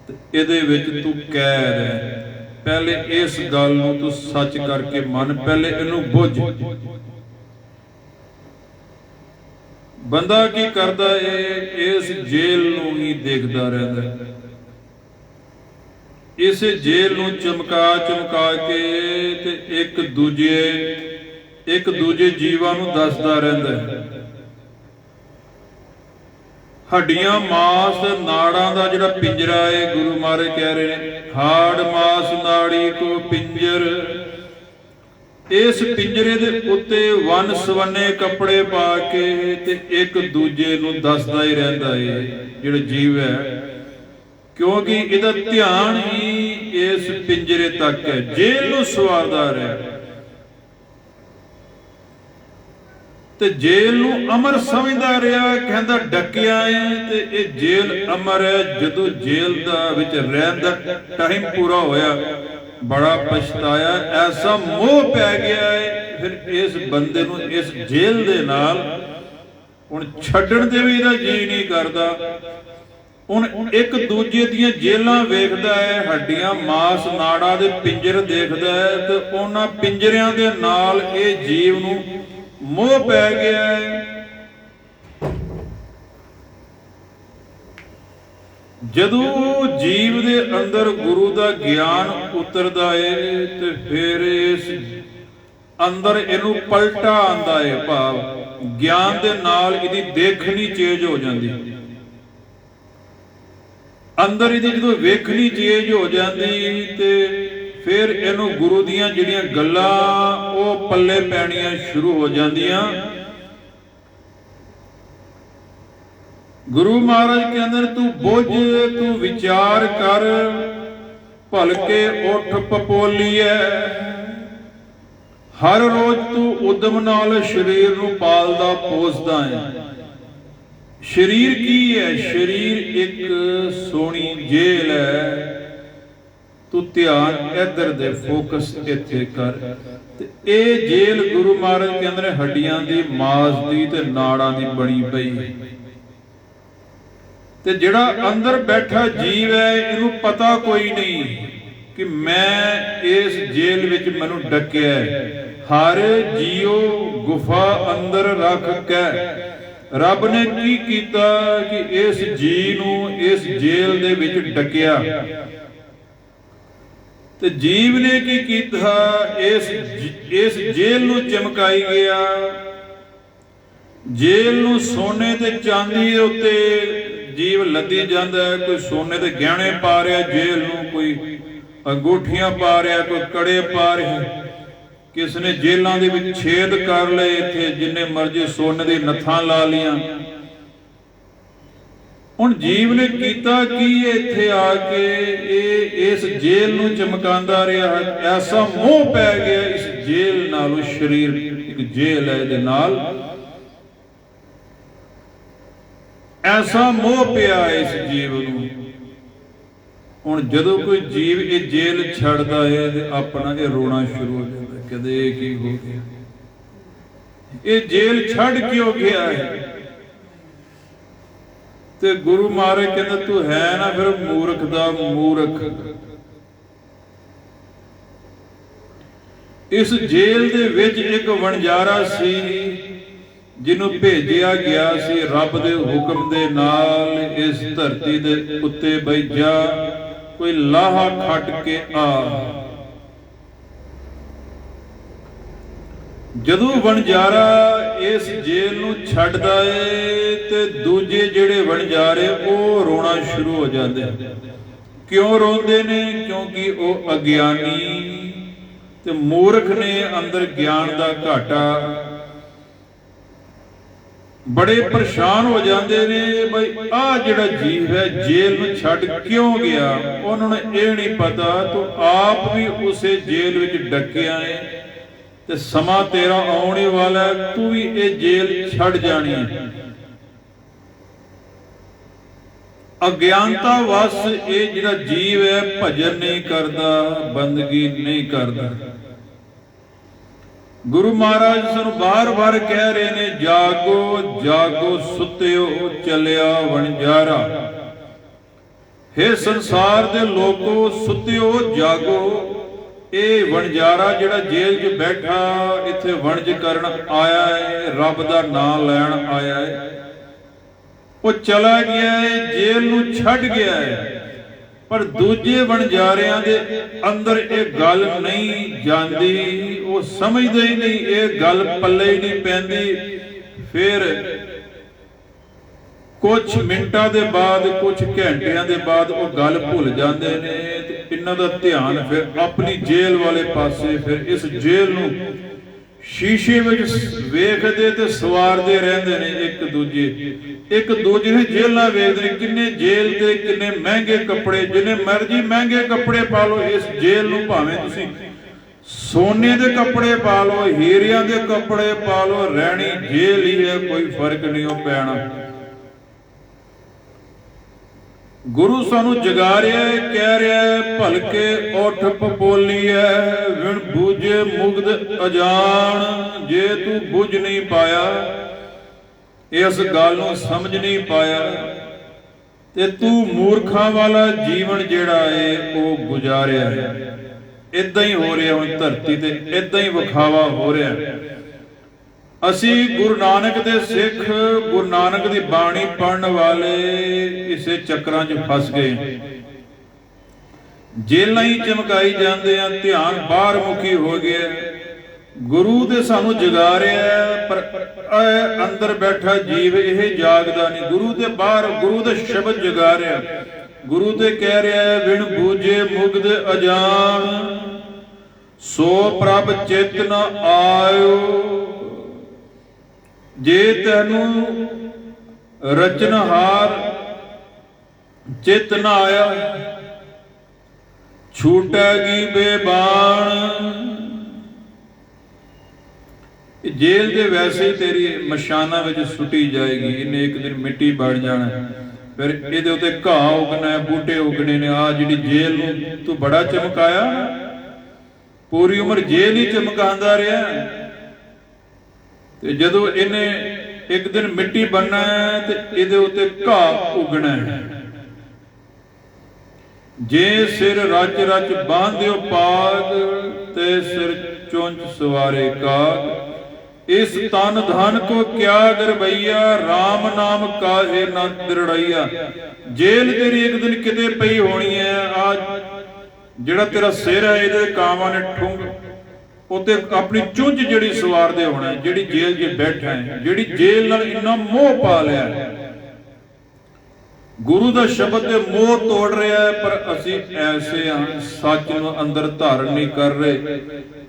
ਤੇ ਇਹਦੇ ਵਿੱਚ ਤੂੰ ਕੈਦ ਹੈ। ਪਹਿਲੇ ਇਸ ਗੱਲ ਨੂੰ ਤੂੰ ਸੱਚ ਕਰਕੇ ਮੰਨ, ਪਹਿਲੇ ਇਹਨੂੰ ਬੁੱਝ। ਬੰਦਾ ਕੀ ਕਰਦਾ ਹੈ? ਇਸ ਜੇਲ੍ਹ ਨੂੰ ਹੀ ਦੇਖਦਾ ਰਹਿੰਦਾ, ਇਸੇ ਜੇਲ੍ਹ ਨੂੰ ਚਮਕਾ ਚਮਕਾ ਕੇ ਤੇ ਇੱਕ ਦੂਜੇ ਜੀਵਾਂ ਨੂੰ ਦੱਸਦਾ ਰਹਿੰਦਾ ਹੈ। ਹੱਡੀਆਂ ਮਾਸ ਨਾੜਾਂ ਦਾ ਜਿਹੜਾ ਪਿੰਜਰਾ ਹੈ, ਗੁਰੂ ਮਹਾਰਾਜ ਕਹਿ ਰਹੇ ਨੇ ਹਾੜ ਮਾਸ ਨਾੜੀ ਕੋ ਪਿੰਜਰ। ਇਸ ਪਿੰਜਰੇ ਦੇ ਉੱਤੇ ਵੰਨ ਸਵੰਨੇ ਕੱਪੜੇ ਪਾ ਕੇ ਤੇ ਇੱਕ ਦੂਜੇ ਨੂੰ ਦੱਸਦਾ ਹੀ ਰਹਿੰਦਾ ਹੈ ਜਿਹੜਾ ਜੀਵ ਹੈ, ਕਿਉਂਕਿ ਇਹਦਾ ਧਿਆਨ ਹੀ ਇਸ ਪਿੰਜਰੇ ਤੱਕ ਹੈ, ਜੇਲ੍ਹ ਨੂੰ ਸਵਾਰਦਾ ਰਿਹਾ ਤੇ ਜੇਲ੍ਹ ਨੂੰ ਅਮਰ ਸਮਝਦਾ ਰਿਹਾ। ਕਹਿੰਦਾ ਡੱਕਿਆ ਹੈ ਤੇ ਇਹ ਜੇਲ੍ਹ ਅਮਰ ਹੈ। ਜਦੋਂ ਜੇਲ੍ਹ ਦਾ ਵਿੱਚ ਰਹਿਣ ਦਾ ਟਾਈਮ ਪੂਰਾ ਹੋਇਆ, ਬੜਾ ਪਛਤਾਇਆ, ਐਸਾ ਮੋਹ ਪੈ ਗਿਆ ਹੈ ਫਿਰ ਇਸ ਬੰਦੇ ਨੂੰ ਇਸ ਜੇਲ੍ਹ ਦੇ ਨਾਲ ਹੁਣ ਛੱਡਣ ਦੇ ਵੀ ਇਹਦਾ ਜੀ ਨਹੀਂ ਕਰਦਾ। ਹੁਣ ਇੱਕ ਦੂਜੇ ਦੀਆਂ ਜੇਲਾਂ ਵੇਖਦਾ ਹੈ, ਹੱਡੀਆਂ ਮਾਸ ਨਾੜਾਂ ਦੇ ਪਿੰਜਰ ਦੇਖਦਾ ਹੈ ਤੇ ਉਹਨਾਂ ਪਿੰਜਰਿਆਂ ਦੇ ਨਾਲ ਇਹ ਜੀਵ ਨੂੰ ਮੋਹ ਪੈ ਗਿਆ ਹੈ। ਜਦੋਂ ਜੀਵ ਦੇ ਅੰਦਰ ਗੁਰੂ ਦਾ ਗਿਆਨ ਉਤਰਦਾ ਹੈ ਤੇ ਫਿਰ ਇਸ ਅੰਦਰ ਇਹਨੂੰ ਪਲਟਾ ਆਉਂਦਾ ਹੈ, ਭਾਵ ਗਿਆਨ ਦੇ ਨਾਲ ਇਹਦੀ ਦੇਖਣੀ ਚੇਂਜ ਹੋ ਜਾਂਦੀ। ਅੰਦਰ ਇਹਦੀ ਜਦੋਂ ਵੇਖਣੀ ਚੇਂਜ ਹੋ ਜਾਂਦੀ ਤੇ ਫਿਰ ਇਹਨੂੰ ਗੁਰੂ ਦੀਆਂ ਜਿਹੜੀਆਂ ਗੱਲਾਂ ਉਹ ਪੱਲੇ ਪੈਣੀਆਂ ਸ਼ੁਰੂ ਹੋ ਜਾਂਦੀਆਂ। ਗੁਰੂ ਮਹਾਰਾਜ ਕਹਿੰਦੇ ਤੂੰ ਬੁੱਝ, ਤੂੰ ਵਿਚਾਰ ਕਰ, ਭਲਕੇ ਉੱਠ ਪਪੋਲੀਐ। ਹਰ ਰੋਜ਼ ਤੂੰ ਉਦਮ ਨਾਲ ਸਰੀਰ ਨੂੰ ਪਾਲਦਾ ਪੋਸਦਾ ਹੈ। ਸਰੀਰ ਕੀ ਹੈ? ਸਰੀਰ ਇੱਕ ਸੋਹਣੀ ਜੇਲ੍ਹ ਹੈ। ਤੂੰ ਧਿਆਨ ਇੱਧਰ ਦੇ, ਫੋਕਸ ਇੱਥੇ ਕਰ। ਤੇ ਇਹ ਜੇਲ੍ਹ ਗੁਰੂ ਮਹਾਰਾਜ ਕਹਿੰਦੇ ਨੇ ਹੱਡੀਆਂ ਦੀ, ਮਾਸ ਦੀ ਤੇ ਨਾੜਾਂ ਦੀ ਬਣੀ ਪਈ। ਤੇ ਜਿਹੜਾ ਅੰਦਰ ਬੈਠਾ ਜੀਵ ਹੈ ਇਹਨੂੰ ਪਤਾ ਕੋਈ ਨਹੀਂ ਕਿ ਮੈਂ ਇਸ ਜੇਲ੍ਹ ਵਿੱਚ ਮੈਨੂੰ ਡੱਕਿਆ ਹੈ। ਹਰ ਜੀਉ ਗੁਫਾ ਅੰਦਰ ਰੱਖ ਕੇ ਰੱਬ ਨੇ ਕੀ ਕੀਤਾ ਕਿ ਇਸ ਜੀ ਨੂੰ ਇਸ ਜੇਲ੍ਹ ਦੇ ਵਿੱਚ ਡੱਕਿਆ। ਤੇ ਜੀਵ ਨੇ ਕੀ ਕੀਤਾ? ਇਸ ਜੇਲ੍ਹ ਨੂੰ ਚਮਕਾਈ ਗਿਆ। ਜੇਲ੍ਹ ਨੂੰ ਸੋਨੇ ਤੇ ਚਾਂਦੀ ਦੇ ਉੱਤੇ ਜੀਵ ਲੱਦੀ ਜਾਂਦਾ ਹੈ। ਕੋਈ ਸੋਨੇ ਦੇ ਗਹਿਣੇ ਪਾ ਰਿਹਾ ਜੇਲ੍ਹ ਨੂੰ, ਕੋਈ ਅੰਗੂਠੀਆਂ ਪਾ ਰਿਹਾ, ਕੋਈ ਕੜੇ ਪਾ ਰਿਹਾ, ਕਿਸ ਨੇ ਜੇਲ੍ਹਾਂ ਦੇ ਵਿੱਚ ਛੇਦ ਕਰ ਲਏ, ਇੱਥੇ ਜਿੰਨੇ ਮਰਜ਼ੀ ਸੋਨੇ ਦੀ ਨੱਥਾਂ ਲਾ ਲੀਆਂ। ਹੁਣ ਜੀਵ ਨੇ ਕੀਤਾ ਕੀ? ਇੱਥੇ ਆ ਕੇ ਇਹ ਇਸ ਜੇਲ੍ਹ ਨੂੰ ਚਮਕਾਉਂਦਾ ਰਿਹਾ। ਐਸਾ ਮੋਹ ਪੈ ਗਿਆ ਇਸ ਜੇਲ੍ਹ ਨਾਲੋਂ। ਸਰੀਰ ਇੱਕ ਜੇਲ੍ਹ ਹੈ, ਇਹਦੇ ਨਾਲ ਐਸਾ ਮੋਹ ਪਿਆ ਇਸ ਜੀਵ ਨੂੰ। ਹੁਣ ਜਦੋਂ ਕੋਈ ਜੀਵ ਇਹ ਜੇਲ੍ਹ ਛੱਡਦਾ ਹੈ ਤੇ ਆਪਣਾ ਇਹ ਰੋਣਾ ਸ਼ੁਰੂ ਹੋ ਜਾਂਦਾ, ਕਦੇ ਇਹ ਕੀ ਹੋ ਗਿਆ, ਇਹ ਜੇਲ੍ਹ ਛੱਡ ਕਿਉਂ ਗਿਆ ਹੈ? ਤੇ ਗੁਰੂ ਮਹਾਰਾਜ ਕਹਿੰਦਾ ਤੂੰ ਹੈ ਨਾ ਫਿਰ ਮੂਰਖ ਦਾ ਮੂਰਖ। ਇਸ ਜੇਲ੍ਹ ਦੇ ਵਿੱਚ ਇੱਕ ਵਣਜਾਰਾ ਸੀ ਜਿਹਨੂੰ ਭੇਜਿਆ ਗਿਆ ਸੀ ਰੱਬ ਦੇ ਹੁਕਮ ਦੇ ਨਾਲ, ਇਸ ਧਰਤੀ ਦੇ ਉੱਤੇ ਬਈ ਜਾ ਕੋਈ ਲਾਹਾ ਖੱਟ ਕੇ ਆ। ਜਦੋਂ ਵਣਜਾਰਾ ਇਸ ਜੇਲ੍ਹ ਨੂੰ ਛੱਡਦਾ ਏ ਤੇ ਦੂਜੇ ਜਿਹੜੇ ਵਣਜਾਰੇ ਉਹ ਰੋਣਾ ਸ਼ੁਰੂ ਹੋ ਜਾਂਦੇ। ਕਿਉਂ ਰੋਂਦੇ ਨੇ? ਕਿਉਂਕਿ ਉਹ ਅਗਿਆਨੀ ਤੇ ਮੂਰਖ ਨੇ, ਅੰਦਰ ਗਿਆਨ ਦਾ ਘਾਟਾ। ਬੜੇ ਪਰੇਸ਼ਾਨ ਹੋ ਜਾਂਦੇ ਨੇ ਬਈ ਆਹ ਜਿਹੜਾ ਜੀਵ ਹੈ ਜੇਲ੍ਹ ਨੂੰ ਛੱਡ ਕਿਉਂ ਗਿਆ। ਉਹਨਾਂ ਨੂੰ ਇਹ ਨਹੀਂ ਪਤਾ ਤੂੰ ਆਪ ਵੀ ਉਸੇ ਜੇਲ੍ਹ ਵਿੱਚ ਡੱਕਿਆ ਹੈ ਤੇ ਸਮਾਂ ਤੇਰਾ ਆਉਣੇ ਵਾਲਾ ਹੈ, ਤੂੰ ਵੀ ਇਹ ਜੇਲ੍ਹ ਛੱਡ ਜਾਣੀ ਹੈ। ਅਗਿਆਨਤਾ ਵਸ ਇਹ ਜਿਹੜਾ ਜੀਵ ਹੈ ਭਜਨ ਨਹੀਂ ਕਰਦਾ, ਬੰਦਗੀ ਨਹੀਂ ਕਰਦਾ। ਗੁਰੂ ਮਹਾਰਾਜ ਸਾਨੂੰ ਬਾਰ-ਬਾਰ ਕਹਿ ਰਹੇ ਨੇ ਜਾਗੋ ਜਾਗੋ ਸੁੱਤਿਓ ਚੱਲਿਆ ਵਣਜਾਰਾ। ਹੇ ਸੰਸਾਰ ਦੇ ਲੋਕੋ ਸੁੱਤਿਓ ਜਾਗੋ। ਇਹ ਵਣਜਾਰਾ ਜਿਹੜਾ ਜੇਲ੍ਹ 'ਚ ਬੈਠਾ ਇੱਥੇ ਵਣਜ ਕਰਨ ਆਇਆ ਹੈ, ਰੱਬ ਦਾ ਨਾਮ ਲੈਣ ਆਇਆ ਹੈ, ਉਹ ਚਲਾ ਗਿਆ ਹੈ, ਜੇਲ੍ਹ ਨੂੰ ਛੱਡ ਗਿਆ ਹੈ। ਪਰ ਦੂਜੇ ਵਣਜਾਰਿਆਂ ਦੇ ਅੰਦਰ ਇਹ ਗੱਲ ਨਹੀਂ ਜਾਂਦੀ, ਉਹ ਸਮਝਦੇ ਹੀ ਨਹੀਂ, ਇਹ ਗੱਲ ਪੱਲੇ ਹੀ ਨਹੀਂ ਪੈਂਦੀ। ਫਿਰ कुछ मिनटां दे बाद कुछ घंटियां दे बाद वो गल भुल जाते ने ते इन्हां दा ध्यान फिर अपनी जेल वाले पासे, फिर इस जेल नूं शीशे विच वेखदे ते सवारदे रहिंदे ने। एक दूजे ने जेलां वेखदे ने, किन्ने जेल दे किन्ने महंगे कपड़े, जिन्ने मर्जी महंगे कपड़े पा लो इस जेल नूं, भावें तुसीं सोने दे कपड़े पा लो, हीरियां दे कपड़े पा लो, रहनी जेल ही है, कोई फर्क नहीं हो पैना। गुरु सानू जगा रहा है, कह रहा है भलके उठ पपोलीए विण बूझे मुग्ध अजान। जे तू बुझ नहीं पाया, इस गल नूं समझ नहीं पाया, ते तू मूर्खां वाला जीवन जिहड़ा है वो गुजारिया है। इदां ही हो रहा हुण धरती ते, इदां ही विखावा हो रहा। असी गुरु नानक दे सिख, गुरु नानक दी बाणी पढ़न वाले इसे चक्रां च फस गए। जेलां ही चमकाई जांदे आ, ध्यान बाहर मुखी हो गया। गुरु दे सानू जगा रहा है, पर अंदर बैठा जीव यह जागदा नहीं। गुरु दे बाहर गुरु दे शब्द जगा रहा। गुरु ते कह रहा है विण बूझे मुग्ध अजान, सो प्रभ चित न आयो। जे तैनू रचनहार चित न आया, छूटेगी बेबान। जेल दे वैसे ही तेरी मशाना विच सुटी जाएगी, इन्हें एक दिन मिट्टी बन जाना, फिर इहदे उत्ते घाह उगना, बूटे उगने ने। आ जिहड़ी जेल नूं तू बड़ा चमकाया, पूरी उम्र जेल ही चमकांदा रहा, ते जदों इन्हें एक दिन मिट्टी बनना है ते इहदे उत्ते घाह उगना है। जे सिर रच रच बांधियो पाग, ते सिर चुंच सवारे काग। इस तन धन को क्या गरबैया, राम नाम काहे ना दृढ़ैया। जेल तेरी एक दिन किते पई होनी है। आज जिहड़ा तेरा सिर है, इहदे कावां ने ठुंग उत्ते अपनी चुंझ जिहड़ी सवारदे होना, जिहड़ी जेल 'च बैठा है, जिहड़ी जेल नाल इन्ना मोह पा लिया। गुरु दा शब्द दे मोह तोड़ रहा है, पर असी ऐसे हाँ सच नूं अंदर धारण नहीं कर रहे।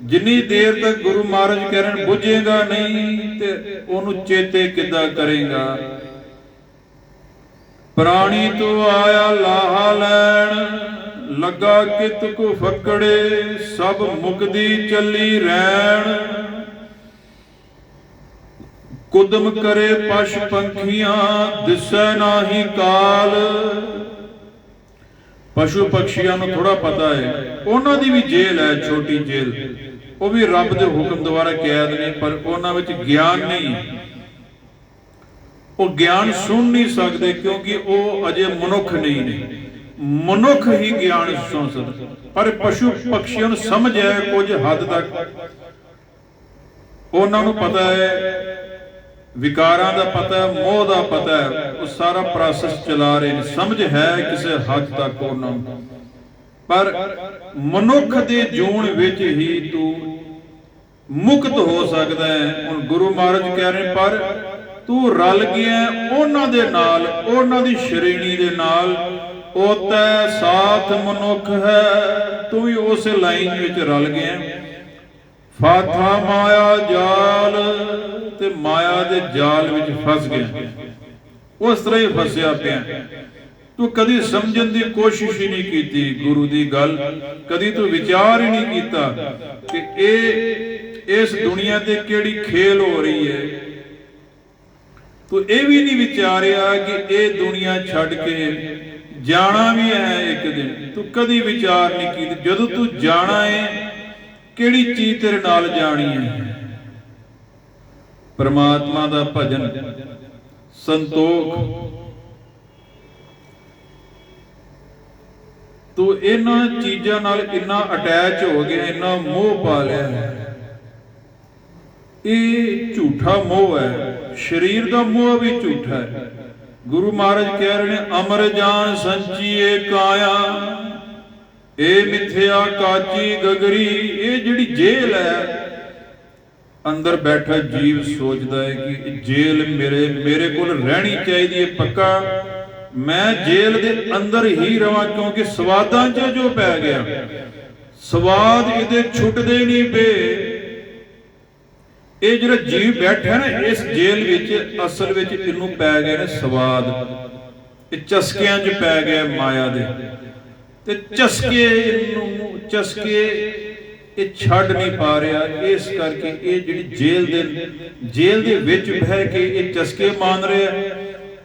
जिन्नी देर तक गुरु महाराज कह रहे बुझेगा नहीं ते ओनू चेते किद्दां करेगा। प्राणी तो आया लाहा लैण, लगा कित को फकड़े, सब मुकदी चली रैण। कुदम करे पश पंखियां, दिसै नाही काल। पशु पक्षियां नूं थोड़ा पता है, उन्हां दी भी जेल है, छोटी जेल, वो भी रब दे हुक्म द्वारा कैद ने, पर उन्हां विच ज्ञान नहीं। वो ज्ञान सुन नहीं सकते, क्योंकि वो अजे मनुख नहीं ने। मनुख ही ज्ञान सुन सकते, पर पशु पक्षियों समझ है कुछ हद तक। उन्होंने पता है, विकारां दा पता है, मोह दा पता है, वो सारा प्रोसेस चला रहे हैं, समझ है किसी हद तक उन्होंने। पर मनुख दे जून विच ही तू मुक्त हो सकता है। हुण गुरु महाराज कह रहे, पर तू रल गया उन्हां दे नाल, उन्हां दी श्रेणी दे नाल। ओतै साथ मनुख है, तू भी उस लाइन विच रल गया। फाथा माया जाल, ते माया दे जाल विच फस गया, उस तरह ही फसिया पिया। तू कदी समझण दी कोशिश ही नहीं की गुरु दी गल, कदी तू विचार ही नहीं किया कि इस दुनिया ते केड़ी खेल हो रही है। तू ये भी नहीं विचारिया कि ये दुनिया छड़ के जाना भी है एक दिन। तू कदी विचार नहीं की जदों तू जाना है केड़ी चीज तेरे नाल जानी है। परमात्मा दा भजन, संतोख। तू इन्हां चीज़ां नाल इन्ना अटैच हो गया, इन्ना मोह पा लिया है। ये झूठा मोह है, शरीर का मोह भी झूठा है। गुरु महाराज कह रहे हैं, अमर जान संचिए काया, ए मिथ्या काची गगरी। ये जिहड़ी जेल है, ਅੰਦਰ ਬੈਠਾ ਜੀਵ ਸੋਚਦਾ ਹੈ ਕਿ ਜੇਲ੍ਹ ਮੇਰੇ ਕੋਲ ਰਹਿਣੀ ਚਾਹੀਦੀ ਹੈ ਪੱਕਾ, ਮੈਂ ਜੇਲ੍ਹ ਦੇ ਅੰਦਰ ਹੀ ਰਵਾਂ, ਕਿਉਂਕਿ ਸਵਾਦਾਂ 'ਚ ਜੋ ਪੈ ਗਿਆ, ਸਵਾਦ ਇਹਦੇ ਛੁੱਟਦੇ ਨਹੀਂ ਪਏ। ਇਹ ਜਿਹੜਾ ਜੀਵ ਬੈਠਾ ਨਾ ਇਸ ਜੇਲ੍ਹ ਵਿੱਚ, ਅਸਲ ਵਿੱਚ ਇਹਨੂੰ ਪੈ ਗਏ ਨੇ ਸਵਾਦ, ਇਹ ਚਸਕਿਆਂ 'ਚ ਪੈ ਗਿਆ ਮਾਇਆ ਦੇ, ਤੇ ਚਸਕੇ ਇਹ ਛੱਡ ਨਹੀਂ ਪਾ ਰਿਹਾ। ਇਸ ਕਰਕੇ ਇਹ ਜਿਹੜੀ ਜੇਲ੍ਹ ਦੇ ਵਿੱਚ ਬਹਿ ਕੇ ਇਹ ਚਸਕੇ ਮਾਨ ਰਿਹਾ,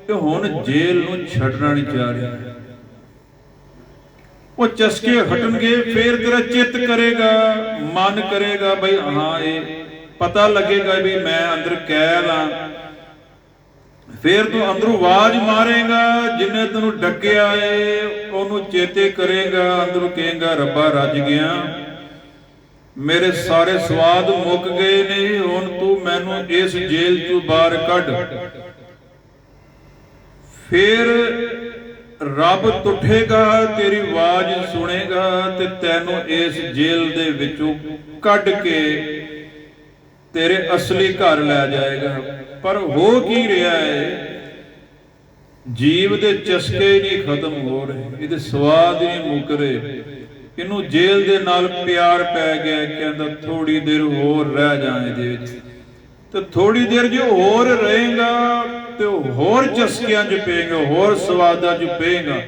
ਤੇ ਹੁਣ ਜੇਲ੍ਹ ਨੂੰ ਛੱਡਣਾ ਨਹੀਂ ਚਾਹ ਰਿਹਾ। ਉਹ ਚਸਕੇ ਹਟਣਗੇ, ਫੇਰ ਤੇਰਾ ਚਿੱਤ ਕਰੇਗਾ, ਮਨ ਕਰੇਗਾ ਬਈ ਹਾਂ ਇਹ ਪਤਾ ਲੱਗੇਗਾ ਵੀ ਮੈਂ ਅੰਦਰ ਕੈਦ ਆ। ਫੇਰ ਤੂੰ ਅੰਦਰੋਂ ਆਵਾਜ਼ ਮਾਰੇਗਾ, ਜਿੰਨੇ ਤੈਨੂੰ ਡੱਕਿਆ ਏ ਉਹਨੂੰ ਚੇਤੇ ਕਰੇਗਾ, ਅੰਦਰੋਂ ਕਹੇਗਾ ਰੱਬਾ ਰੱਜ ਗਿਆ, ਮੇਰੇ ਸਾਰੇ ਸਵਾਦ ਮੁੱਕ ਗਏ ਨੇ, ਹੁਣ ਤੂੰ ਮੈਨੂੰ ਇਸ ਜੇਲ੍ਹ ਚੋਂ ਬਾਹਰ ਕੱਢ। ਫਿਰ ਰੱਬ ਤੁਠੇਗਾ, ਤੇਰੀ ਆਵਾਜ਼ ਸੁਣੇਗਾ ਤੇ ਤੈਨੂੰ ਇਸ ਜੇਲ੍ਹ ਦੇ ਵਿੱਚੋਂ ਕੱਢ ਕੇ ਤੇਰੇ ਅਸਲੀ ਘਰ ਲੈ ਜਾਏਗਾ। ਪਰ ਹੋ ਕੀ ਰਿਹਾ ਹੈ, ਜੀਵ ਦੇ ਚਸਕੇ ਨਹੀਂ ਖਤਮ ਹੋ ਰਹੇ, ਇਹਦੇ ਸਵਾਦ ਨਹੀਂ ਮੁੱਕ ਰਹੇ। ਇਹਨੂੰ ਜੇਲ੍ਹ ਦੇ ਨਾਲ ਪਿਆਰ ਪੈ ਗਿਆ, ਕਹਿੰਦਾ ਥੋੜੀ ਦੇਰ ਹੋਰ ਰਹਿ ਜਾ ਇਹਦੇ ਵਿੱਚ, ਤੇ ਥੋੜੀ ਦੇਰ ਜੇ ਹੋਰ ਰਹੇਗਾ ਤੇ ਹੋਰ ਚਸਕਿਆਂ 'ਚ ਪਏਗਾ, ਹੋਰ ਸਵਾਦਾਂ 'ਚ ਪਏਗਾ।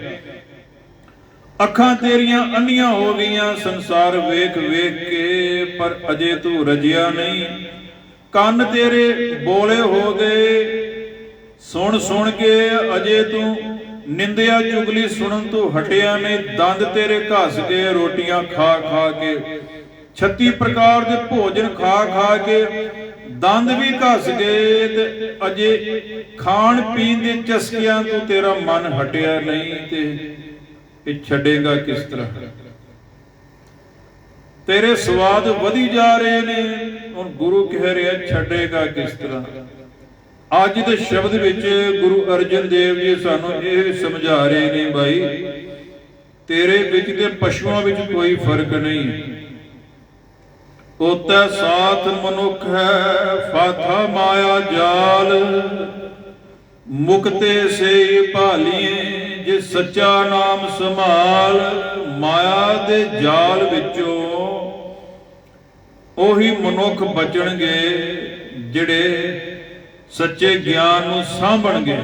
ਅੱਖਾਂ ਤੇਰੀਆਂ ਅੰਨੀਆਂ ਹੋ ਗਈਆਂ ਸੰਸਾਰ ਵੇਖ ਵੇਖ ਕੇ, ਪਰ ਅਜੇ ਤੂੰ ਰਜਿਆ ਨਹੀਂ। ਕੰਨ ਤੇਰੇ ਬੋਲੇ ਹੋ ਗਏ ਸੁਣ ਸੁਣ ਕੇ, ਅਜੇ ਤੂੰ ਨਿੰਦਿਆ ਚੁਗਲੀ ਸੁਣਨ ਤੋਂ ਹਟਿਆ ਨਹੀਂ। ਦੰਦ ਤੇਰੇ ਘਸ ਗਏ ਰੋਟੀਆਂ ਖਾ ਖਾ ਕੇ, 36 ਪ੍ਰਕਾਰ ਦੇ ਭੋਜਨ ਖਾ ਖਾ ਕੇ ਦੰਦ ਵੀ ਘਸ ਗਏ, ਤੇ ਅਜੇ ਖਾਣ ਪੀਣ ਦੇ ਚਸਕਿਆਂ ਤੋਂ ਤੇਰਾ ਮਨ ਹਟਿਆ ਨਹੀਂ। ਤੇ ਇਹ ਛੱਡੇਗਾ ਕਿਸ ਤਰ੍ਹਾਂ? ਤੇਰੇ ਸਵਾਦ ਵਧੀ ਜਾ ਰਹੇ ਨੇ, ਹੁਣ ਗੁਰੂ ਕਹਿ ਰਿਹਾ ਛੱਡੇਗਾ ਕਿਸ ਤਰ੍ਹਾਂ? ਅੱਜ ਦੇ ਸ਼ਬਦ ਵਿੱਚ ਗੁਰੂ ਅਰਜਨ ਦੇਵ ਜੀ ਸਾਨੂੰ ਇਹ ਸਮਝਾ ਰਹੇ ਨੇ, ਭਾਈ ਤੇਰੇ ਵਿੱਚ ਤੇ ਪਸ਼ੂਆਂ ਵਿੱਚ ਕੋਈ ਫਰਕ ਨਹੀਂ। ਉਤੈ ਸਾਥ ਮਨੁੱਖ ਹੈ ਫਾਥਾ ਮਾਇਆ ਜਾਲ, ਮੁਕਤੇ ਸੇ ਭਾਲੀਏ ਜੇ ਸੱਚਾ ਨਾਮ ਸੰਭਾਲ। ਮਾਇਆ ਦੇ ਜਾਲ ਵਿੱਚੋਂ ਉਹੀ ਮਨੁੱਖ ਬਚਣਗੇ ਜਿਹੜੇ ਸੱਚੇ ਗਿਆਨ ਨੂੰ ਸਾਂਭਣਗੇ।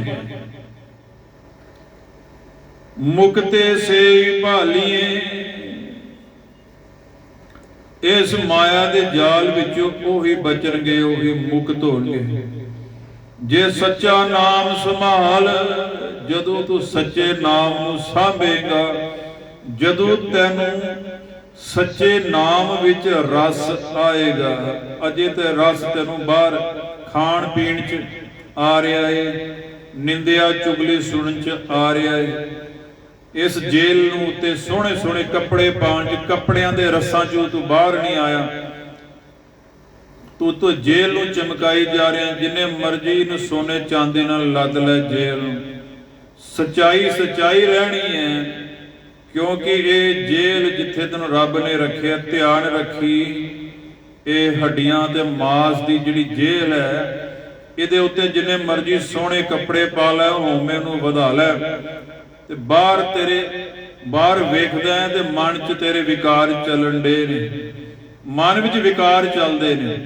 ਮੁਕਤੇ ਸੇ ਭਾਲੀਏ, ਇਸ ਮਾਇਆ ਦੇ ਜਾਲ ਵਿੱਚੋਂ ਉਹੀ ਬਚਣਗੇ, ਉਹੀ ਮੁਕਤ ਹੋਣਗੇ ਜੇ ਸੱਚਾ ਨਾਮ ਸੰਭਾਲ। ਜਦੋਂ ਤੂੰ ਸੱਚੇ ਨਾਮ ਨੂੰ ਸਾਂਭੇਗਾ, ਜਦੋਂ ਤੈਨੂੰ ਸੱਚੇ ਨਾਮ ਵਿੱਚ ਰਸ ਆਏਗਾ, ਅਜੇ ਤੇ ਰਸ ਤੈਨੂੰ ਬਾਹਰ ਖਾਣ ਪੀਣ 'ਚ ਆ ਰਿਹਾ ਏ, ਨਿੰਦਿਆ ਚੁਗਲੀ ਸੁਣਨ 'ਚ ਆ ਰਿਹਾ ਏ। ਇਸ ਜੇਲ੍ਹ ਨੂੰ ਉੱਤੇ ਸੋਹਣੇ ਸੋਹਣੇ ਕੱਪੜੇ ਪਾਉਣ 'ਚ, ਕੱਪੜਿਆਂ ਦੇ ਰਸਾਂ 'ਚੋਂ ਤੂੰ ਬਾਹਰ ਨਹੀਂ ਆਇਆ, ਤੂੰ ਜੇਲ੍ਹ ਨੂੰ ਚਮਕਾਈ ਜਾ ਰਿਹਾ। ਜਿੰਨੇ ਮਰਜ਼ੀ ਨੂੰ ਸੋਨੇ ਚਾਂਦੀ ਨਾਲ ਲੱਦ ਲੈ ਜੇਲ੍ਹ ਨੂੰ, ਸੱਚਾਈ ਸੱਚਾਈ ਰਹਿਣੀ ਹੈ, ਕਿਉਂਕਿ ਇਹ ਜੇਲ੍ਹ ਜਿੱਥੇ ਤੈਨੂੰ ਰੱਬ ਨੇ ਰੱਖਿਆ, ਧਿਆਨ ਰੱਖੀ, ਇਹ ਹੱਡੀਆਂ ਤੇ ਮਾਸ ਦੀ ਜਿਹੜੀ ਜੇਲ੍ਹ ਹੈ, ਇਹਦੇ ਉੱਤੇ ਜਿੰਨੇ ਮਰਜ਼ੀ ਸੋਹਣੇ ਕੱਪੜੇ ਪਾ ਲੈ, ਹਉਮੈ ਨੂੰ ਵਧਾ ਲੈ, ਤੇ ਬਾਹਰ ਵੇਖਦਾ ਹੈ ਤੇ ਮਨ 'ਚ ਤੇਰੇ ਵਿਕਾਰ ਚੱਲਣ ਡੇ ਨੇ, ਮਨ ਵਿੱਚ ਵਿਕਾਰ ਚੱਲਦੇ ਨੇ।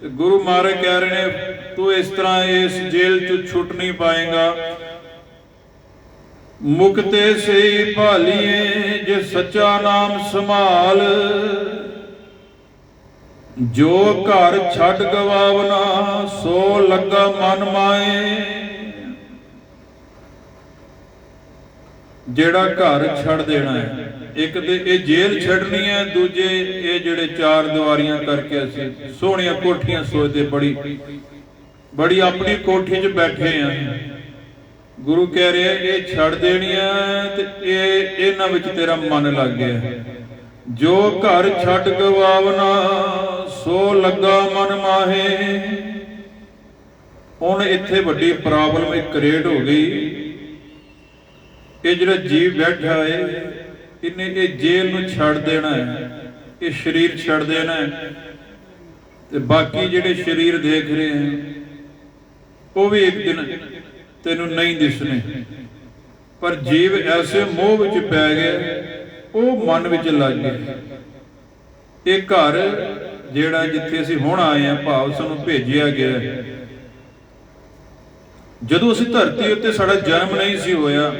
ਤੇ ਗੁਰੂ ਮਹਾਰਾਜ ਕਹਿ ਰਹੇ ਨੇ ਤੂੰ ਇਸ ਤਰ੍ਹਾਂ ਇਸ ਜੇਲ੍ਹ 'ਚੋਂ ਛੁੱਟ ਨਹੀਂ ਪਾਏਗਾ। ਮੁਕਤੇ ਸੇ ਭਾਲੀਏ ਜੇ ਸੱਚਾ ਨਾਮ ਸੰਭਾਲ, ਜੋ ਘਰ ਛੱਡ ਗਵਾਵਨਾ ਸੋ ਲੱਗਾ ਮਨ ਮਾਏ। ਜਿਹੜਾ ਘਰ ਛੱਡ ਦੇਣਾ ਹੈ, ਇੱਕ ਤੇ ਇਹ ਜੇਲ੍ਹ ਛੱਡਣੀ ਹੈ, ਦੂਜੇ ਇਹ ਜਿਹੜੇ ਚਾਰ ਦੀਵਾਰੀਆਂ ਕਰਕੇ ਅਸੀਂ ਸੋਹਣੀਆਂ ਕੋਠੀਆਂ ਸੋਚਦੇ, ਬੜੀ ਆਪਣੀ ਕੋਠੀ 'ਚ ਬੈਠੇ ਆ। ਗੁਰੂ ਕਹਿ ਰਿਹਾ ਇਹ ਛੱਡ ਦੇਣੀਆਂ, ਤੇ ਇਹਨਾਂ ਵਿੱਚ ਤੇਰਾ ਮਨ ਲੱਗ ਗਿਆ। ਜੋ ਘਰ ਛੱਡ ਗਵਾਵਨਾ ਸੋ ਲੱਗਾ ਮਨ ਮਾਹੇ। ਹੁਣ ਇੱਥੇ ਵੱਡੀ ਪ੍ਰੋਬਲਮ ਕ੍ਰੀਏਟ ਹੋ ਗਈ। ਇਹ ਜਿਹੜਾ ਜੀਵ ਬੈਠਾ ਹੈ, ਇਹਨੇ ਇਹ ਜੇਲ੍ਹ ਨੂੰ ਛੱਡ ਦੇਣਾ ਹੈ, ਇਹ ਸਰੀਰ ਛੱਡ ਦੇਣਾ ਹੈ, ਤੇ ਬਾਕੀ ਜਿਹੜੇ ਸਰੀਰ ਦੇਖ ਰਹੇ ਆ ਉਹ ਵੀ ਇੱਕ ਦਿਨ ਤੈਨੂੰ ਨਹੀਂ ਦਿਸਣੇ। ਪਰ ਜੀਵ ਐਸੇ ਮੋਹ ਵਿੱਚ ਪੈ ਗਿਆ, ਉਹ ਮਨ ਵਿੱਚ ਲੱਗ ਗਿਆ। ਇਹ ਘਰ ਜਿਹੜਾ ਜਿੱਥੇ ਅਸੀਂ ਹੁਣ ਆਏ ਆ, ਭਾਵ ਸਾਨੂੰ ਭੇਜਿਆ ਗਿਆ, ਜਦੋਂ ਅਸੀਂ ਧਰਤੀ ਉੱਤੇ ਸਾਡਾ ਜਨਮ ਨਹੀਂ ਸੀ ਹੋਇਆ,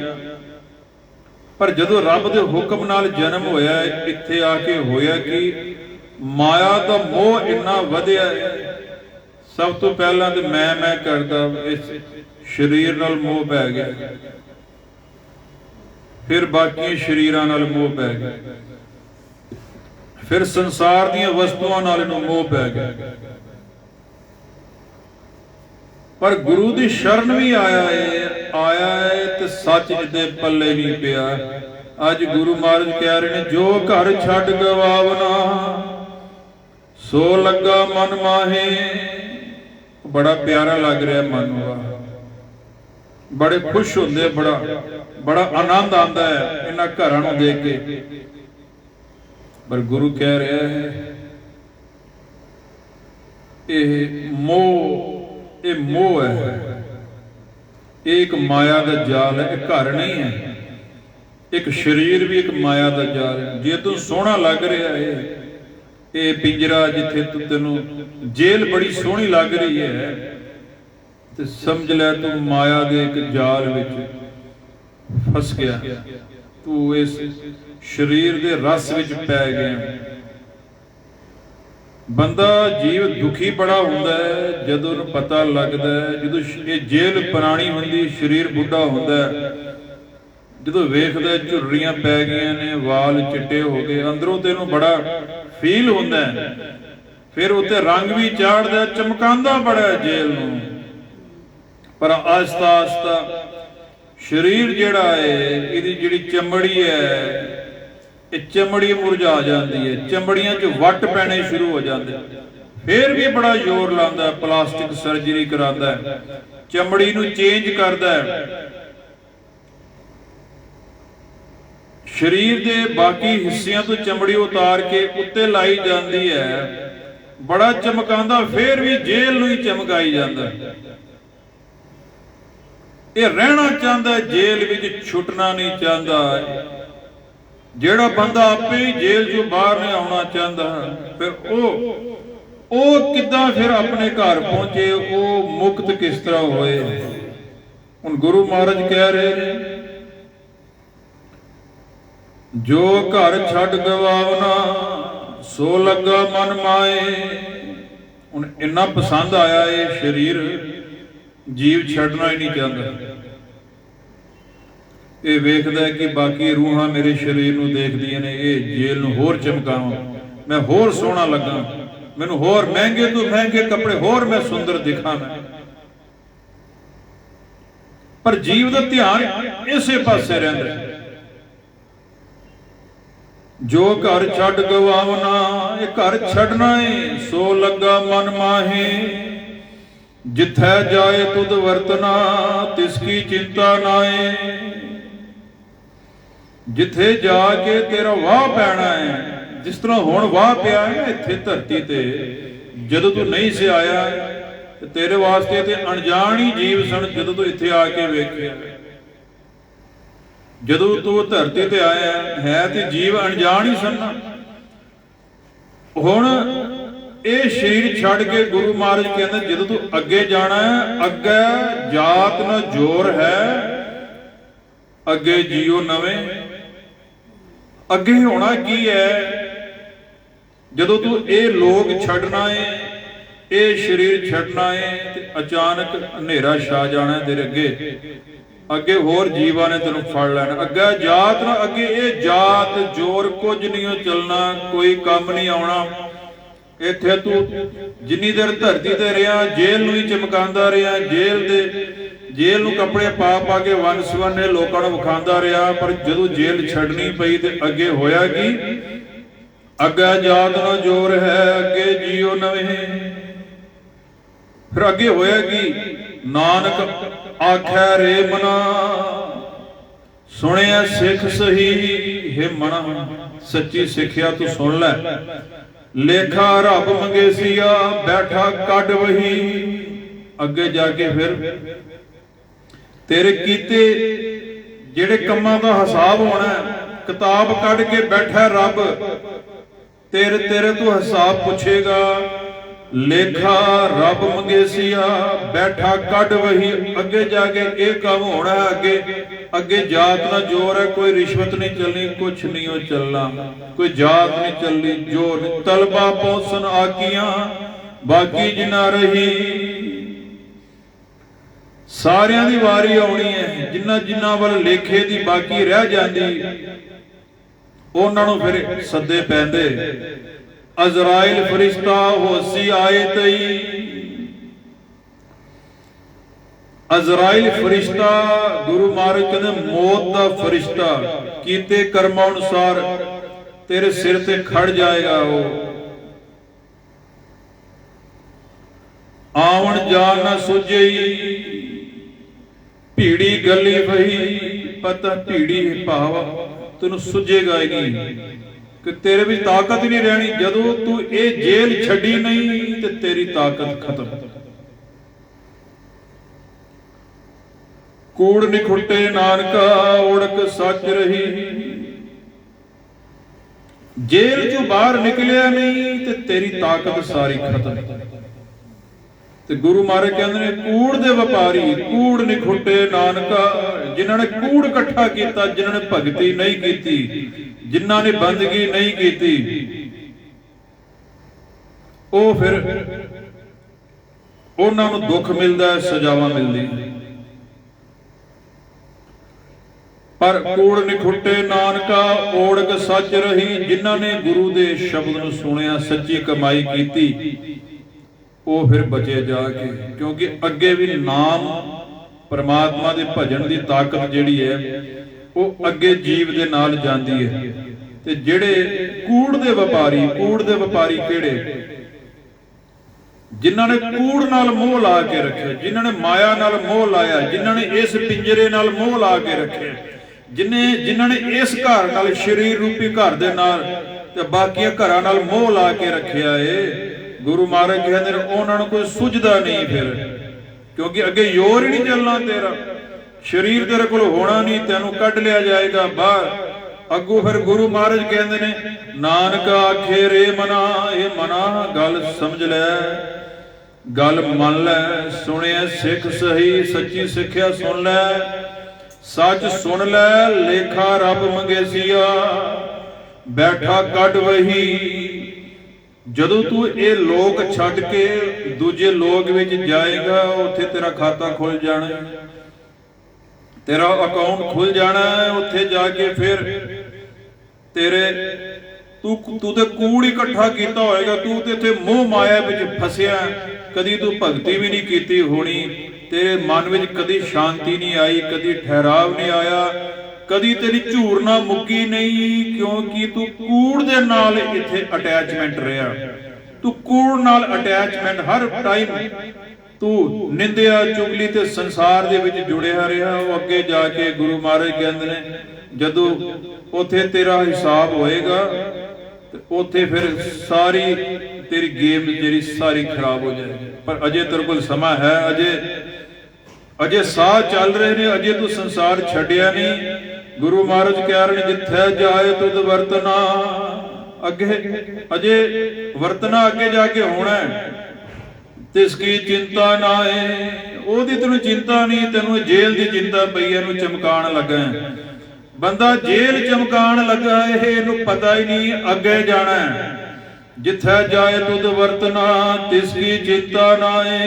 ਪਰ ਜਦੋਂ ਰੱਬ ਦੇ ਹੁਕਮ ਨਾਲ ਜਨਮ ਹੋਇਆ, ਇੱਥੇ ਆ ਕੇ ਹੋਇਆ ਕਿ ਮਾਇਆ ਦਾ ਮੋਹ ਇੰਨਾ ਵਧਿਆ। ਸਭ ਤੋਂ ਪਹਿਲਾਂ ਤੇ ਮੈਂ ਕਰਦਾ, ਇਸ ਸਰੀਰ ਨਾਲ ਮੋਹ ਪੈ ਗਿਆ, ਫਿਰ ਬਾਕੀ ਸਰੀਰਾਂ ਨਾਲ ਮੋਹ ਪੈ ਗਿਆ, ਫਿਰ ਸੰਸਾਰ ਦੀਆਂ ਵਸਤੂਆਂ ਨਾਲ ਇਹਨੂੰ ਮੋਹ ਪੈ ਗਿਆ। ਪਰ ਗੁਰੂ ਦੀ ਸ਼ਰਨ ਵੀ ਆਇਆ ਏ ਤੇ ਸੱਚ ਇਹਦੇ ਪੱਲੇ ਨਹੀਂ ਪਿਆ। ਅੱਜ ਗੁਰੂ ਮਹਾਰਾਜ ਕਹਿ ਰਹੇ ਨੇ, ਜੋ ਘਰ ਛੱਡ ਗਵਾਵਨਾ ਸੋ ਲੱਗਾ ਮਨ ਮਾਹੇ। ਬੜਾ ਪਿਆਰਾ ਲੱਗ ਰਿਹਾ ਮਨ ਨੂੰ, ਬੜੇ ਖੁਸ਼ ਹੁੰਦੇ, ਬੜਾ ਆਨੰਦ ਆਉਂਦਾ ਹੈ ਇਹਨਾਂ ਘਰਾਂ ਨੂੰ ਦੇਖ ਕੇ। ਪਰ ਗੁਰੂ ਕਹਿ ਰਿਹਾ ਹੈ, ਇਹ ਮੋਹ ਹੈ, ਇਹ ਇੱਕ ਮਾਇਆ ਦਾ ਜਾਲ ਹੈ, ਇਹ ਘਰ ਨਹੀਂ ਹੈ। ਇੱਕ ਸਰੀਰ ਵੀ ਇੱਕ ਮਾਇਆ ਦਾ ਜਾਲ ਹੈ। ਜੇ ਤੂੰ ਸੋਹਣਾ ਲੱਗ ਰਿਹਾ ਹੈ, ਇਹ ਪਿੰਜਰਾ ਜਿੱਥੇ ਤੈਨੂੰ ਜੇਲ੍ਹ ਬੜੀ ਸੋਹਣੀ ਲੱਗ ਰਹੀ ਹੈ, ਤੇ ਸਮਝ ਲੈ ਤੂੰ ਮਾਇਆ ਦੇ ਇੱਕ ਜਾਲ ਵਿੱਚ ਫਸ ਗਿਆ, ਤੂੰ ਇਸ ਸਰੀਰ ਦੇ ਰਸ ਵਿੱਚ ਪੈ ਗਿਆ। ਬੰਦਾ ਜੀਵ ਦੁਖੀ ਬੜਾ ਹੁੰਦਾ ਹੈ ਜਦੋਂ ਉਹਨੂੰ ਪਤਾ ਲੱਗਦਾ ਹੈ, ਜਦੋਂ ਇਹ ਜੇਲ੍ਹ ਪੁਰਾਣੀ ਹੁੰਦੀ, ਸਰੀਰ ਬੁੱਢਾ ਹੁੰਦਾ, ਜਦੋਂ ਵੇਖਦਾ ਝੁਰੜੀਆਂ ਪੈ ਗਈਆਂ ਨੇ, ਵਾਲ ਚਿੱਟੇ ਹੋ ਗਏ, ਅੰਦਰੋਂ ਤੈਨੂੰ ਬੜਾ ਫੀਲ ਹੁੰਦਾ। ਫਿਰ ਉੱਤੇ ਰੰਗ ਵੀ ਚਾੜਦਾ, ਚਮਕਾਉਂਦਾ ਬੜਾ ਜੇਲ੍ਹ ਨੂੰ। ਪਰ ਆਸਤਾ ਆਸਤਾ ਸਰੀਰ ਜਿਹੜਾ ਹੈ, ਇਹਦੀ ਜਿਹੜੀ ਚਮੜੀ ਹੈ, ਇਹ ਚਮੜੀ ਮੁਰਝਾ ਜਾਂਦੀ ਹੈ, ਚਮੜੀਆਂ 'ਚ ਵੱਟ ਪੈਣੇ ਸ਼ੁਰੂ ਹੋ ਜਾਂਦੇ। ਫਿਰ ਵੀ ਬੜਾ ਜ਼ੋਰ ਲਾਉਂਦਾ, ਪਲਾਸਟਿਕ ਸਰਜਰੀ ਕਰਾਉਂਦਾ, ਚਮੜੀ ਨੂੰ ਚੇਂਜ ਕਰਦਾ। ਸਰੀਰ ਦੇ ਬਾਕੀ ਹਿੱਸਿਆਂ ਤੋਂ ਚਮੜੀ ਉਤਾਰ ਕੇ ਉੱਤੇ ਲਾਈ ਜਾਂਦੀ ਹੈ, ਬੜਾ ਚਮਕਾਉਂਦਾ, ਫਿਰ ਵੀ ਜੇਲ੍ਹ ਨੂੰ ਹੀ ਚਮਕਾਈ ਜਾਂਦਾ। ਇਹ ਰਹਿਣਾ ਚਾਹੁੰਦਾ, ਜੇਲ੍ਹ ਵਿੱਚ ਛੁੱਟਣਾ ਨਹੀਂ ਚਾਹੁੰਦਾ। ਜਿਹੜਾ ਬੰਦਾ ਆਪੇ ਹੀ ਜੇਲ੍ਹ ਚੋਂ ਬਾਹਰ ਨਹੀਂ ਆਉਣਾ ਚਾਹੁੰਦਾ, ਫਿਰ ਉਹ ਕਿੱਦਾਂ ਫਿਰ ਆਪਣੇ ਘਰ ਪਹੁੰਚੇ, ਉਹ ਮੁਕਤ ਕਿਸ ਤਰ੍ਹਾਂ ਹੋਏ। ਹੁਣ ਗੁਰੂ ਮਹਾਰਾਜ ਕਹਿ ਰਹੇ ਨੇ, ਜੋ ਘਰ ਛੱਡ ਗਵਾਵਨਾ ਸੋ ਲੱਗਾ ਮਨ ਮਾਏ। ਹੁਣ ਇੰਨਾ ਪਸੰਦ ਆਇਆ ਇਹ ਸਰੀਰ, ਜੀਵ ਛੱਡਣਾ ਹੀ ਨਹੀਂ ਚਾਹੁੰਦਾ। ਇਹ ਵੇਖਦਾ ਕਿ ਬਾਕੀ ਰੂਹਾਂ ਮੇਰੇ ਸਰੀਰ ਨੂੰ ਦੇਖਦੀਆਂ ਨੇ, ਇਹ ਜੇਲ੍ਹ ਨੂੰ ਹੋਰ ਚਮਕਾਵਾਂ, ਮੈਂ ਹੋਰ ਸੋਹਣਾ ਲੱਗਾ, ਮੈਨੂੰ ਹੋਰ ਮਹਿੰਗੇ ਤੋਂ ਮਹਿੰਗੇ ਕੱਪੜੇ, ਹੋਰ ਮੈਂ ਸੁੰਦਰ ਦਿਖਾਂ। ਪਰ ਜੀਵ ਦਾ ਧਿਆਨ ਇਸੇ ਪਾਸੇ ਰਹਿੰਦਾ। ਜੋ ਘਰ ਛੱਡ ਗਵਾਵਨਾ, ਇਹ ਘਰ ਛੱਡਣਾ ਏ, ਸੋ ਲੱਗਾ ਮਨ ਮਾਹੇ। ਜਿੱਥੈ ਜਾਏ ਤੁਧ ਵਰਤਨਾ, ਤਿਸ ਕੀ ਚਿੰਤਾ ਨਾਏ। ਜਿੱਥੇ ਜਾ ਕੇ ਤੇਰਾ ਵਾਹ ਪੈਣਾ ਹੈ, ਜਿਸ ਤਰ੍ਹਾਂ ਹੁਣ ਵਾਹ ਪਿਆ ਹੈ ਇੱਥੇ ਧਰਤੀ ਤੇ, ਜਦੋਂ ਤੂੰ ਨਹੀਂ ਸੀ ਆਇਆ ਤੇ ਤੇਰੇ ਵਾਸਤੇ ਤੇ ਅਣਜਾਣ ਹੀ ਜੀਵ ਸਨ। ਜਦੋਂ ਤੂੰ ਇੱਥੇ ਆ ਕੇ ਵੇਖਿਆ, ਜਦੋਂ ਤੂੰ ਧਰਤੀ ਤੇ ਆਇਆ ਹੈ ਤੇ ਜੀਵ ਅਣਜਾਣ ਹੀ ਸਨ। ਹੁਣ ਇਹ ਸਰੀਰ ਛੱਡ ਕੇ ਗੁਰੂ ਮਹਾਰਾਜ ਕਹਿੰਦੇ, ਜਦੋਂ ਤੂੰ ਅੱਗੇ ਜਾਣਾ ਹੈ, ਅੱਗੇ ਜਾਤ ਨਾ ਜ਼ੋਰ ਹੈ, ਅੱਗੇ ਜੀਓ ਨਵੇਂ। ਅੱਗੇ ਹੋਣਾ ਕੀ ਹੈ, ਜਦੋਂ ਤੂੰ ਇਹ ਲੋਕ ਛੱਡਣਾ ਹੈ, ਇਹ ਸਰੀਰ ਛੱਡਣਾ ਹੈ, ਤੇ ਅਚਾਨਕ ਹਨੇਰਾ ਛਾ ਜਾਣਾ ਤੇਰੇ ਅੱਗੇ। ਅੱਗੇ ਹੋਰ ਜੀਵਾਂ ਨੇ ਤੈਨੂੰ ਫੜ ਲੈਣਾ। ਅੱਗੇ ਜਾਤ ਨਾ, ਅੱਗੇ ਇਹ ਜਾਤ ਜ਼ੋਰ ਕੁਝ ਨਹੀਂ ਚੱਲਣਾ, ਕੋਈ ਕੰਮ ਨਹੀਂ ਆਉਣਾ। ਇੱਥੇ ਤੂੰ ਜਿੰਨੀ ਦੇਰ ਧਰਤੀ ਤੇ ਰਿਹਾ, ਜੇਲ੍ਹ ਨੂੰ ਹੀ ਚਮਕਾਉਂਦਾ ਰਿਹਾ, ਜੇਲ੍ਹ ਨੂੰ ਕੱਪੜੇ ਪਾ ਪਾ ਕੇ ਵੰਨ ਸੁਵੰਨੇ ਲੋਕਾਂ ਨੂੰ ਵਿਖਾਉਂਦਾ ਰਿਹਾ। ਪਰ ਜਦੋਂ ਜੇਲ੍ਹ ਛੱਡਣੀ ਪਈ ਤੇ ਅੱਗੇ ਹੋਇਆ ਕੀ, ਅੱਗੇ ਜਾਤ ਨਾ ਜ਼ੋਰ ਹੈ, ਅੱਗੇ ਜੀਓ ਨਵੇਂ। ਫਿਰ ਅੱਗੇ ਹੋਇਆ ਕੀ, ਨਾਨਕ ਆਖਿਆ ਰੇ ਮਨਾ, ਸੁਣਿਆ ਸਿੱਖ ਸਹੀ। ਹੈ ਮਨਾ, ਸੱਚੀ ਸਿੱਖਿਆ ਤੂੰ ਸੁਣ ਲੈ, लेखा रब मंगेसिया बैठा कड वही। अगे जाके फिर तेरे कीते जेड़े कम्मां दा हिसाब होना, किताब कढ के बैठा रब, तेरे तेरे तो हिसाब पूछेगा। लेखा रब मंगेसिया बैठा कड वही। अगे जाके ये काम होना है, अगे अगे जात ना जोर है, कोई रिश्वत नहीं चलनी, कुछ नहीं हो चलना, कोई जात नहीं चलनी, जोर नहीं। तलबा पहुंचन आकियां बाकी जिना रही। सारियां दी वारी आउणी है, जिन्ना जिन्ना वल लेखे दी बाकी रह जाती उन्हां नूं फिर सद्दे पैंदे। अजराइल फरिश्ता होसी आए तई। अजराइल फरिश्ता गुरु महाराज कहते मौत दा फरिश्ता, कीते कर्म अनुसार तेरे सिर ते खड़ जाएगा। वो आवन जान न सुझई, भीड़ी गली वही। पता भीड़ी भाव तेन सुझेगा ही नहीं कि तेरे भी ताकत ही नहीं रहनी। जदों तू ये जेल छड़ी नहीं ते तेरी ताकत खत्म। कूड़ निखुटे नानका उड़क सच रही। जेल चों बाहर निकलिया नहीं ते तेरी ताकत सारी खत्म। ते गुरु महाराज कहते हैं कूड़ दे व्यापारी, कूड़ निखुटे नानका। जिन्होंने कूड़ इकट्ठा किया, जिन्होंने भगती नहीं की, जिन्हों ने बंदगी नहीं की, वो फिर उन्होंने दुख मिलता है, सजावां मिलदी। पर कूड़ निखुटे नानका ओढ़क सच रही। जिन्हों ने गुरु दे शब्द नूं सुनिया, सच्ची कमाई की, वो फिर बचे जाके। क्योंकि अगे भी नाम परमात्मा दे भजन की ताकत जिहड़ी है वो अगे जीव दे नाल जांदी है। ते जिहड़े कूड़ दे व्यापारी किहड़े? जिन्हां ने कूड़ नाल मोह ला के रखे, जिन्हां ने माया नाल मोह लाया, जिन्हां ने इस पिंजरे नाल मोह ला के रखे, जिन्हां ने इस घर नाल शरीर रूपी घर दे नाल ते बाकी घरां नाल मोह ला के रखिया है। गुरु महाराज कहते हैं उन्होंने कोई सुझदा नहीं फिर, क्योंकि अगे योर ही नहीं चलना। तेरा शरीर तेरे कोल होना नहीं, तेनों कढ़ लिया जाएगा बाहर। अगू फिर गुरु महाराज कहते हैं नानक आखे रे मना, ये मना गल समझ लै, गल मन लै। सुने सिख सही, सच्ची सिक्ख्या सुन लै, सच सुन लै। लेखा रब मंगेसिया बैठा कढ़ वही। जदों तू ये लोक छड्ड के दूजे लोक विच जाएगा, उत्थे तेरा खाता खुल जाना, तेरा अकाउंट खुल जाना है। उत्थे जाके फिर तेरे तू ते कूड़ इकट्ठा किया होएगा, तू ते इत्थे मोह माया विच फसिया, कदी तू भगती भी नहीं कीती होनी, तेरे मन विच कदी शांति नहीं आई, कदी ठहराव नहीं आया, कदी तेरी झूरना मुक्की नहीं। क्योंकि तू कूड़ दे नाल इत्थे अटैचमेंट रहा, तू कूड़ नाल अटैचमेंट हर टाइम तू निंदिया चुगली ते संसार दे विच जुड़िया रहा। अगे जाके गुरु महाराज कहंदे ने जदों उथे तेरा हिसाब होएगा ते उथे फिर सारी तेरी गेम जेरी सारी खराब हो जाएगी। पर अजे तेरे कोल समा है, अजे साह चल रहे ने, अजे तू संसार छड्डिया नहीं। गुरु महाराज कह रहे जिथे जाए तुद वर्तना। अगे अजे वर्तना अगे जाके होना है। तिसकी चिंता ना है, ओदी तेनू चिंता नहीं, तेनू जेल की चिंता पई है, चमकान लगा है। बंदा जेल चमकान लगा है, इहनू पता ही नहीं अगे जाना है। जिथे जाए तुद वर्तना, तिसकी चिंता ना है।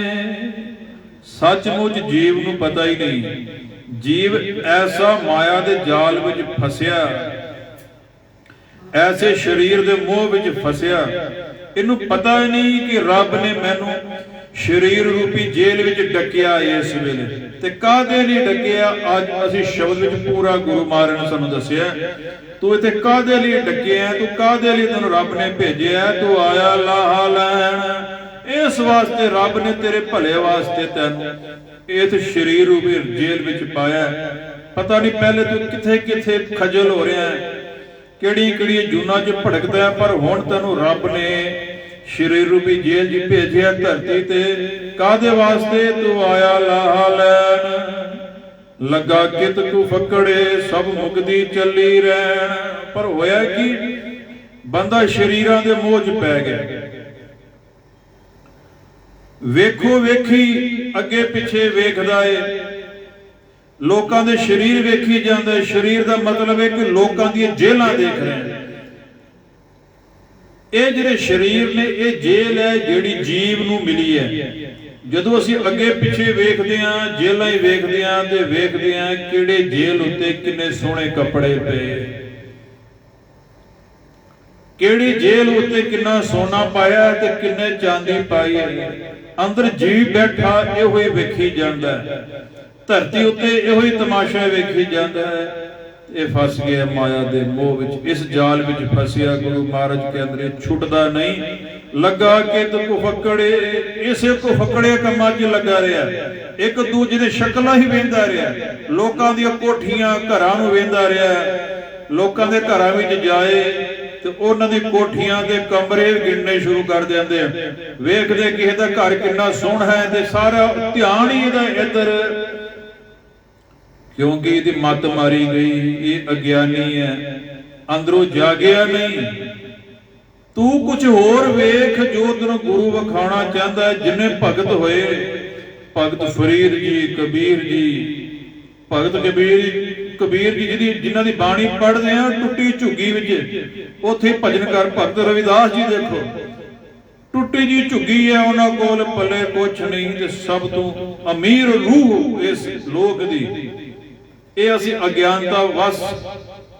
सचमुच जीव नू पता ही नहीं, जीव ऐसा माया दे जाल विच फसिया, ऐसे शरीर दे मोह विच फसिया, इनू पता ही नहीं कि रब ने मैनू शरीर रूपी जेल विच डकिया। इस वेले ते काहदे लई डकिया? अज असीं शब्द विच पूरा गुरु महाराज ने सानू दस्सिया, तू इत्थे काहदे लई डकिया, तू काहदे लई तैनूं रब ने भेजिया। तू आया लाहा लैण, इस वास्ते रब ने तेरे भले वास्ते तैनूं इस शरीर रूपी जेल विच पाया। पता नहीं पहले तू किथे किथे खजल हो रहा है, किहड़ी किहड़ी जूना च भड़कदा है, पर हुण तैनूं रब ने शरीर रूपी जेल च भेजिया धरती ते कादे वास्ते तू आया लाहा लैन लगा कित तू फकड़े सब मुकदी चली रहन। पर होया कि बंदा शरीरां दे मोह च पै गया। वेखो वेखी अगे पिछे वेखदा है, लोकां दे शरीर वेखी जांदा है। शरीर दा मतलब है कि लोकां दी जेलां देख रहे हैं। ये जिहड़े शरीर ने ये जेल है जिहड़ी जीव नूं मिली है। जदों असीं अगे पिछे वेखदे हां, जेलां ही वेखदे हां ते वेखदे हां किहड़े जेल उत्ते किन्ने सोहणे कपड़े पे, किहड़ी जेल उत्ते किन्ना सोना पाया ते किन्ने चांदी पाई है। अंदर जीव बैठा इहो ही वेखी जांदा है, धरती उत्ते इहो ही तमाशा वेखी जांदा है। ये फस गया माया दे मोह विच, इस जाल विच फसिया। गुरु महाराज के अंदर छुटदा नहीं। लगा के तो फकड़े, इसे को फकड़े कमां च लगा रहा, एक दूजे दी शक्लां ही वेंदा रहा, लोकां दी कोठियां घरां नूं वेंदा रहा। लोकां दे घरां विच जाए ते उन्हां दी कोठियां ते कमरे गिणने शुरू कर दिंदे, वेखदे किसे दा घर किन्ना सोहਣਾ है ते सारा ध्यान ही इहदा इधर, क्योंकि इसकी मत मारी गई। ये अज्ञानी है, अंदरों जागया नहीं। तू कुछ होर वेख जो तेनों गुरु विखाना चाहता है। जिन्ने भगत होए, भगत फरीद जी, कबीर जी, भगत कबीर जी जिन्हां दी बाणी पढ़दे हैं टुट्टी झुग्गी विच, उत्थे भजन कर। भगत रविदास जी देखो, टुट्टी जी झुग्गी है, उन्हां कोल पल्ले कुछ नहीं ते सब तो अमीर रूह इस लोक दी। ये असी अज्ञानता वस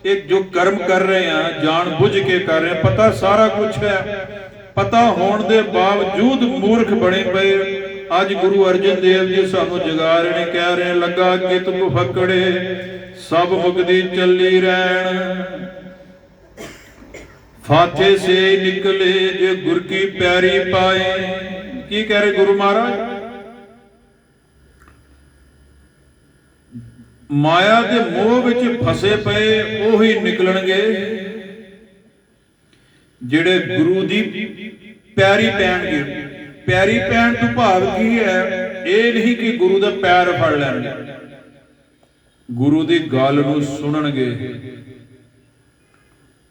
एक जो कर्म कर रहे हैं, जान बुझ के कर रहे हैं, पता सारा कुछ है, पता होने के बावजूद मूर्ख बने पे। अज गुरु अर्जन देव जी सानू जगा रहे हैं, कह रहे हैं लगा के तुम फकड़े सब मुकदी चली रहन। फाथे से निकले जे गुर की प्यारी पाए। की कह रहे गुरु महाराज? माया के मोह विच फसे पे ओही निकलणगे जिहड़े गुरु दी प्यारी पैणगे। प्यारी पैण तो भाव की है? ये नहीं कि गुरु दा पैर फड़ लैणगे, गुरु दी गल नूं सुणनगे।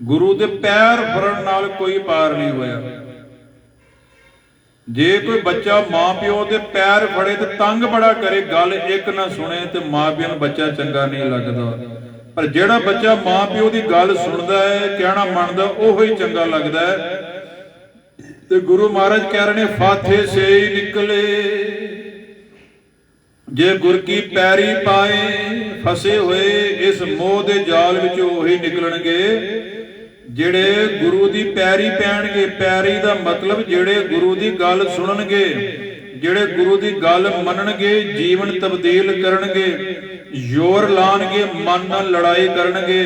गुरु दे पैर फड़न नाल कोई पार नहीं होया। जे कोई बच्चा मां प्यो के पैर फड़े तो तंग बड़ा करे, गल एक ना सुने तो मां प्यो नूं बच्चा चंगा नहीं लगता। पर जिहड़ा बच्चा मां प्यो की गल सुनता है, कहना मनदा, ओह ही चंगा लगता है। तो गुरु महाराज कह रहे हैं फाथे से ही निकले जे गुर की पैरी पाए। फसे हुए इस मोह के जाल विच ओही निकलणगे जिहड़े गुरु दी पैरी पैणगे। पैरी दा मतलब जिहड़े गुरु दी गल सुनणगे, जिहड़े गुरु दी गल मनणगे, जीवन तब्दील करनगे, जोर लाणगे, मन नाल लड़ाई करनगे,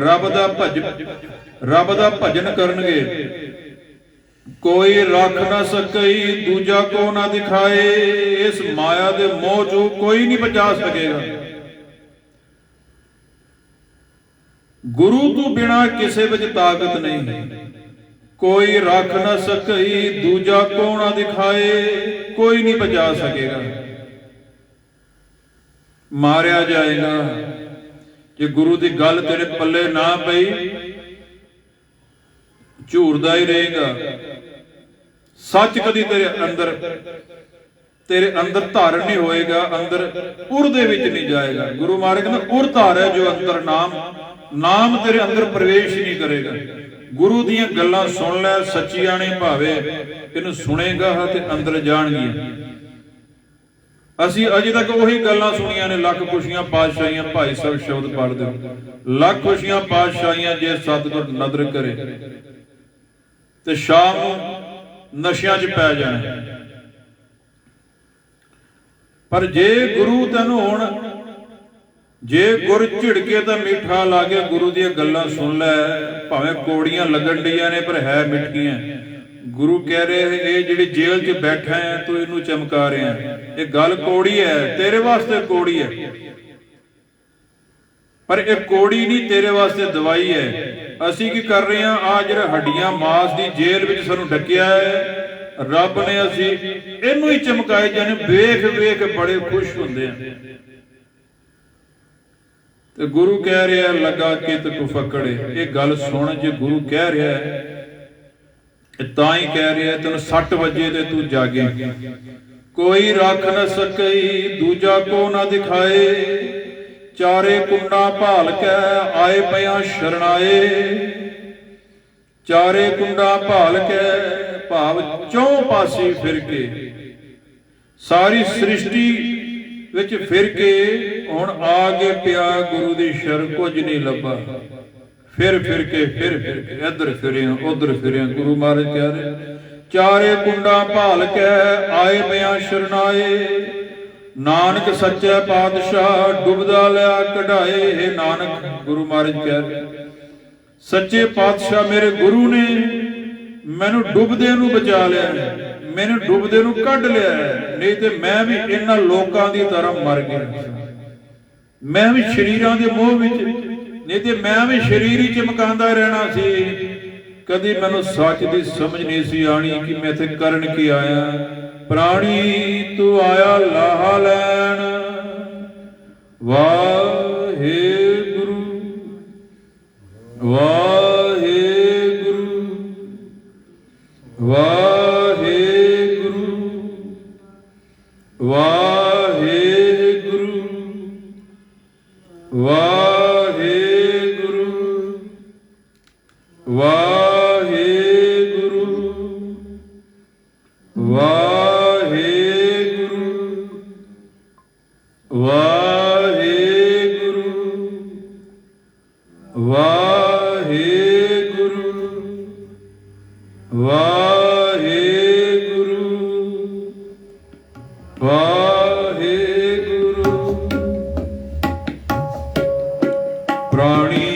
रब दा भजन करनगे। कोई रख ना सकई दूजा को ना दिखाए। इस माया दे मोह चों कोई नहीं बचा सकेगा। गुरु तो बिना किसी विच ताकत नहीं। कोई रख न सकई दूजा को ना दिखाए। कोई नहीं बचा सकेगा, मारिया जाएगा। जे गुरु की गल तेरे पल्ले ना पई, झूरदा ही रहेगा। सच कदी तेरे अंदर धारण नहीं होएगा, अंदर उर दे विच नहीं जाएगा। गुरु महाराज कहंदे उर धार है जो अंदर नाम तेरे अंदर प्रवेश नहीं करेगा। गुरु दीयां गल्लां सुन लै, सच्चियां ने भावे इनू सुनेगा ते अंदर जाणगियां। असी अजे तक वही गल्लां सुनियां ने, लख खुशियां पातशाहियां भाई सब शब्द पढ़दे, लख खुशियां पातशाहियां जे सतगुर नदर करे ते शाम नशियां च पै जाना। पर जे गुरु तैनूं हुण जे गुर झिड़के तो मीठा लागे, गुरु दी गल्लां सुन लै, भावें कोड़ियां लगन डियां ने पर है मिठियां। गुरु कह रहे हैं ये जिहड़ी जेल च बैठा है तू इनू चमका रहा है, ये गल कोड़ी है, तेरे वास्ते कोड़ी है, पर एक कोड़ी नहीं तेरे वास्ते दवाई है। ਅਸੀਂ ਕੀ ਕਰ ਰਹੇ ਹਾਂ? ਆ ਜਿਹੜਾ ਹੱਡੀਆਂ ਮਾਸ ਦੀ ਜੇਲ੍ਹ ਵਿੱਚ ਸਾਨੂੰ ਡੱਕਿਆ ਹੈ, ਰੱਬ ਨੇ ਅਸੀਂ ਇਹਨੂੰ ਹੀ ਚਮਕਾਏ ਜਾਣੇ, ਵੇਖ ਵੇਖ ਬੜੇ ਖੁਸ਼ ਹੁੰਦੇ ਆ। ਤੇ ਗੁਰੂ ਕਹਿ ਰਿਹਾ ਲੱਗਾ ਕਿਤ ਕੁ ਫਕੜੇ। ਇਹ ਗੱਲ ਸੁਣ, ਜੇ ਗੁਰੂ ਕਹਿ ਰਿਹਾ ਤਾਂ ਹੀ ਕਹਿ ਰਿਹਾ ਤੈਨੂੰ 60 ਵਜੇ ਤੇ ਤੂੰ ਜਾਗੇ। ਕੋਈ ਰੱਖ ਨ ਸਕਈ ਦੂਜਾ ਕੋ ਨਾ ਦਿਖਾਏ, ਚਾਰੇ ਕੁੰਡਾ ਭਾਲ ਕੇ ਆਏ ਪਿਆ ਸ਼ਰਣਾਏ। ਚਾਰੇ ਕੁੰਡਾ ਭਾਲ ਕੇ ਭਾਵ ਚੌਂ ਪਾਸੇ ਫਿਰ ਕੇ, ਸਾਰੀ ਸ੍ਰਿਸ਼ਟੀ ਵਿੱਚ ਫਿਰ ਕੇ ਹੁਣ ਆ ਕੇ ਪਿਆ ਗੁਰੂ ਦੀ ਸ਼ਰਨ, ਕੁਝ ਨਹੀਂ ਲੱਭਾ। ਫਿਰ ਕੇ ਫਿਰ ਕੇ ਇੱਧਰ ਫਿਰਿਆ ਉੱਧਰ ਫਿਰਿਆ। ਗੁਰੂ ਮਹਾਰਾਜ ਕਹਿ ਰਹੇ ਚਾਰੇ ਕੁੰਡਾ ਭਾਲ ਕੇ ਆਏ ਪਿਆ ਸ਼ਰਨਾਏ। ਨਾਨਕ ਸੱਚੇ ਪਾਤਸ਼ਾਹ ਡੁੱਬਦਾ ਲਿਆ ਕਢਾਏ। हे ਨਾਨਕ, ਗੁਰੂ ਮਹਾਰਾਜ ਕਹਿ ਰਹੇ ਸੱਚੇ ਪਾਤਸ਼ਾਹ ਮੇਰੇ ਗੁਰੂ ਨੇ ਮੈਨੂੰ ਡੁੱਬਦੇ ਨੂੰ ਬਚਾ ਲਿਆ, ਮੈਨੂੰ ਡੁੱਬਦੇ ਨੂੰ ਕੱਢ ਲਿਆ, ਨਹੀਂ ਤੇ ਮੈਂ ਵੀ ਇਹਨਾਂ ਲੋਕਾਂ ਦੀ ਤਰ੍ਹਾਂ ਮਰ ਗਿਆ। ਮੈਂ ਵੀ ਸ਼ਰੀਰਾਂ ਦੇ ਮੋਹ ਵਿੱਚ, ਨਹੀਂ ਤੇ ਮੈਂ ਵੀ ਸ਼ਰੀਰ ਹੀ ਚਮਕਾਉਂਦਾ ਰਹਿਣਾ ਸੀ। ਕਦੀ ਮੈਨੂੰ ਸੱਚ ਦੀ ਸਮਝ ਨਹੀਂ ਸੀ ਆਣੀ ਕਿ ਮੈਂ ਇੱਥੇ ਕਰਨ ਕੀ ਆਇਆ। ਪ੍ਰਾਣੀ ਤੂੰ ਆਇਆ ਲਾਹਾ ਲੈਣ, ਵਾਹਿਗੁਰੂ ਵਾਹਿਗੁਰੂ ਵਾਹਿਗੁਰੂ ਵਾਹਿਗੁਰੂ ਵਾਹਿਗੁਰੂ ਵਾਹਿਗੁਰੂ ਵਾਹਿਗੁਰੂ ਵਾਹਿਗੁਰੂ ਵਾਹਿਗੁਰੂ ਵਾਹਿਗੁਰੂ ਵਾਹਿਗੁਰੂ। ਪ੍ਰਾਣੀ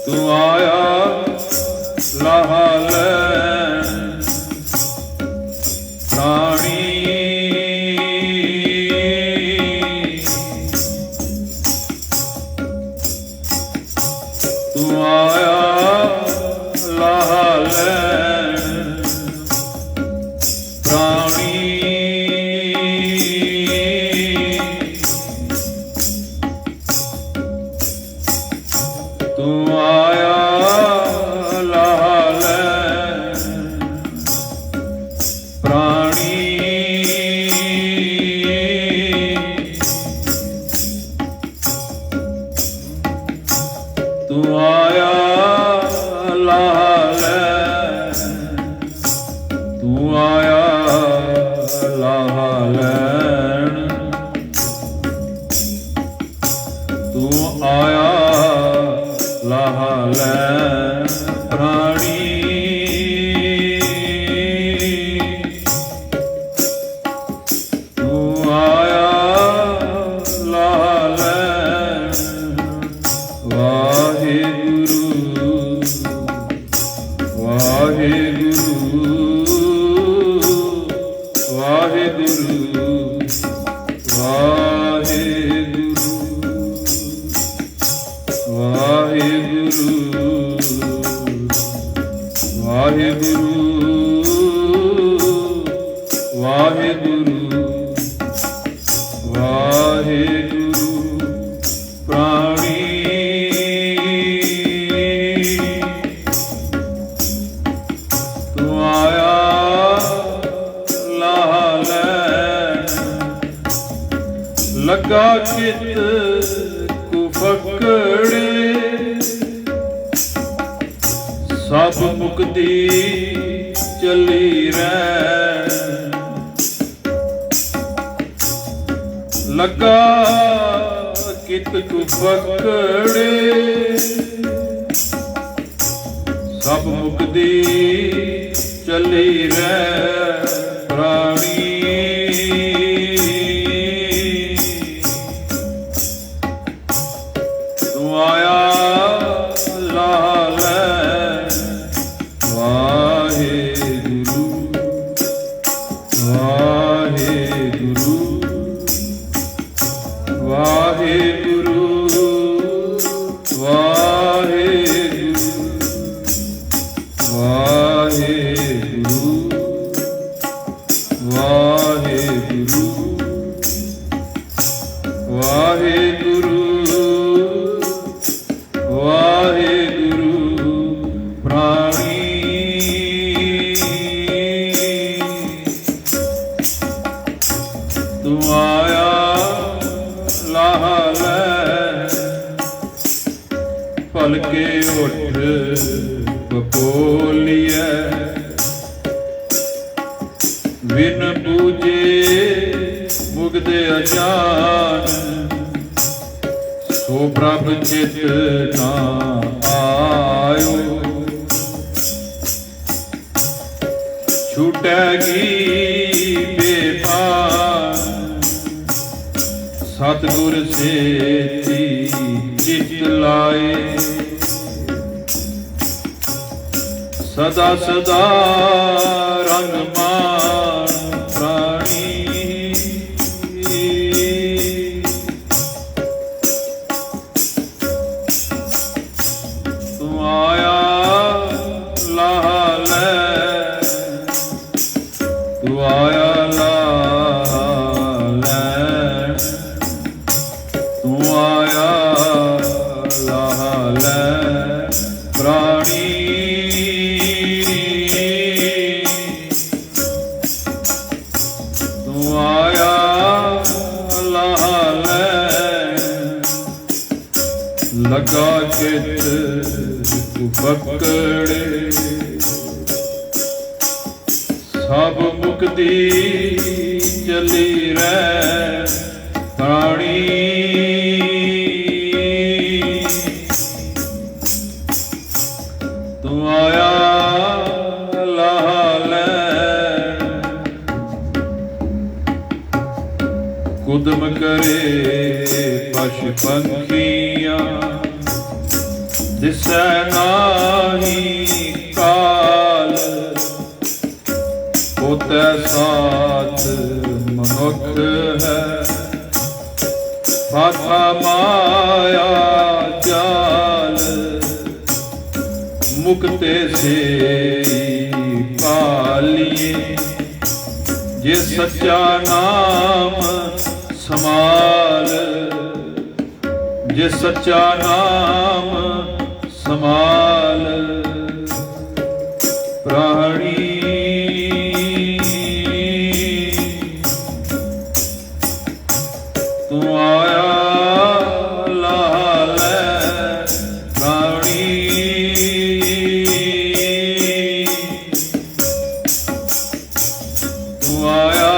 ਤੂੰ ਆਇਆ ਲਾਹਾ ਲੈਣ, ਪ੍ਰਾਣੀ ਤੂੰ ਆਇਆ ਲਾਹਾ ਲੈਣ, ਪ੍ਰਾਣੀ ਤੂੰ ਆਇਆ ਲਾਹਾ ਲੈਣ, ਪ੍ਰਾਣੀ ਤੂੰ ਆਇਆ ਲਾਹਾ ਲੈਣ, ਤੂੰ ਆਇਆ ਲਾਹਾ ਲੈਣ, ਤੂੰ ਆਇਆ ਲਾਹਾ ਲੈਣ, ਪ੍ਰਾਣੀ ਤੂੰ ਆਇਆ ਲਾਹਾ ਲੈਣ। ਵਾਹਿਗੁਰੂ ਵਾਹਿਗੁਰੂ ਵਾਹਿਗੁਰੂ ਵਾਹਿਗੁਰੂ ਵਾਹਿਗੁਰੂ ਵਾਹਿਗੁਰੂ ਵਾਹਿਗੁਰੂ। ਪ੍ਰਾਣੀ ਤੂੰ ਆਇਆ ਲਾਹਾ ਲੈਣ, ਲੱਗਾ ਕਿਤ ਕੁ ਫਕੜੇ, ਸਭ ਮੁਕਤੀ ਚੱਲੀ ਰਹਿ। ਲੱਗਾ ਕਿਤ ਕੁ ਫਕੜੇ, ਸਭ ਮੁਕਤੀ ਚੱਲੀ ਰਹਿ। ਪ੍ਰਾਣੀ ਤੂੰ ਆਇਆ ਲਾਹਾ ਲੈਣ, ਵਾਹਿਗੁਰੂ ਵਾਹਿਗੁਰੂ ਵਾਹਿਗੁਰੂ उठ बपोलिए बिन पूजे मुगदे अजान सो प्रभ चित ना आयो छूटेगी बेपार सतगुर से चित लाए सदा सदा रंग मान प्राणी तुम आया लाहा ले तू आया लाहा ले तू आया लाहा ले प्राणी लगा चित पकड़े सब मुक्ति चली रह प्राणी तू आया लाहा ले कुदम करे पशु पंखियां दिसै नाही काल होते साथ मनुख है फाथा माया जाल मुक्ते से पालिए ये सच्चा नाम समाल ये सच्चा नाम समाल प्राणी तू आया लाहा ले प्राणी तू आया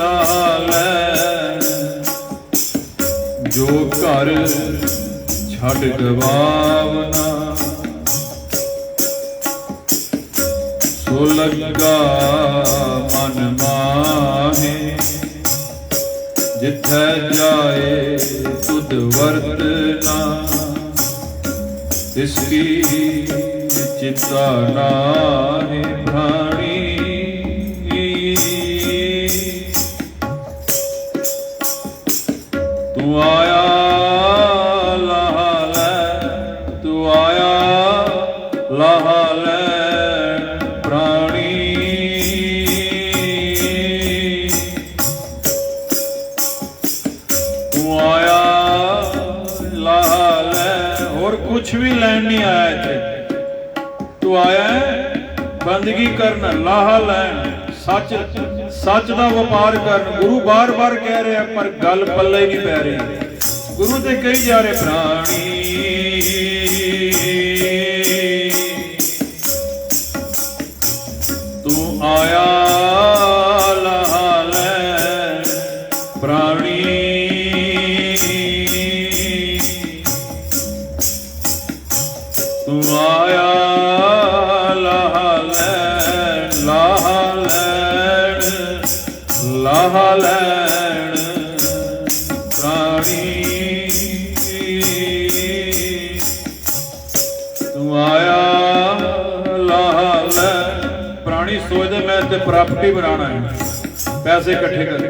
लाहा ले जो घर छड़ गवावना सो लगा मन माहे जिथे जाए तुद वर्तना इसकी चिंता नाहे प्राणी तू आया लाहा ले प्राणी तू आया लाहा ले और कुछ भी लैन नहीं आया थे तू आया बंदगी करना लाहा लैन सच सच का व्यापार करना गुरु बार बार कह रहे हैं पर गल पल्ले नहीं पै रही गुरु ते कही जा रहे प्राणी आया लाहा ले प्राणी तू आया लाहा ले लाहा लैन लाहा लैन प्राणी तू आया लाहा ले प्राणी सोचते मैं ते प्रॉपर्टी बनाना है पैसे इकट्ठे कर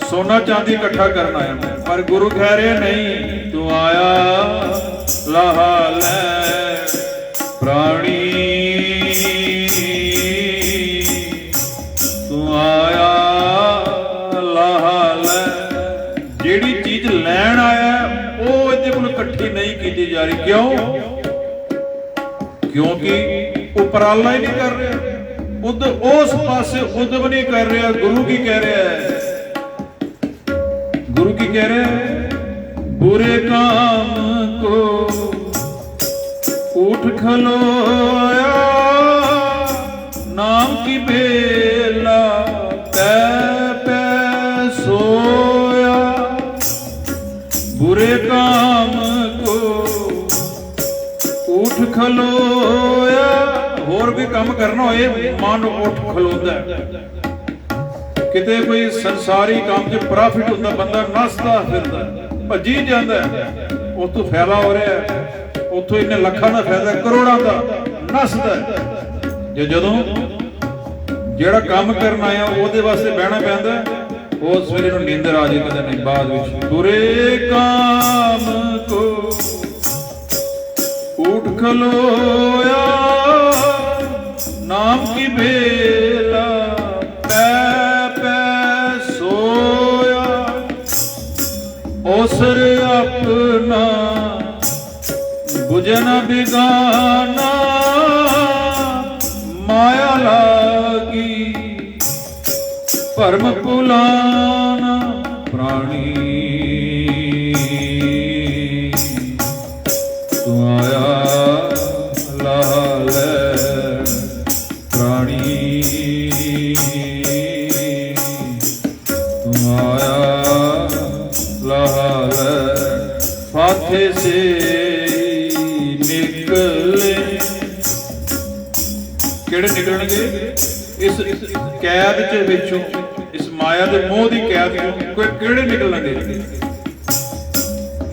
सोना चांदी इकट्ठा करना है पर गुरु कह रहे नहीं तू आया लाहा ले प्राणी तू आया लाहा ले जेड़ी चीज लैन आया वो इहदे कोल इकट्ठी नहीं की जा रही क्यों क्योंकि उपराला ही नहीं कर रहे उस पासे उद्यम नहीं कर रहा गुरु की कह रहा है गुरु की कह रहे हैं बुरे काम को उठ खलोया नाम की बेला पै पै सोया बुरे काम को उठ खलोया। होर भी काम करना होए मन उठ खलोंदा किते कोई संसारी काम च प्रॉफिट होंदा बंदा नसदा फिरदा भजी जांदा उतों फायदा हो रहा है उतों इन्ने लखां का फायदा करोड़ों का नसदा जे जदों जिहड़ा काम करन आया उहदे वास्ते बहना पैंदा उस वेले नूं नींदर आ जाए कदे नहीं बाद विच। बुरे काम को उठ खलोया नाम की बेला पै पै सोया ओसर अपना बुझन बिगाना माया लागी भरम भुलाना प्राणी तू आया लाल प्राणी तू आया लाल फाथे से किहड़े निकलणगे इस कैद च विचों इस माया दे मोह दी कैद चों कोई किहड़े निकलणगे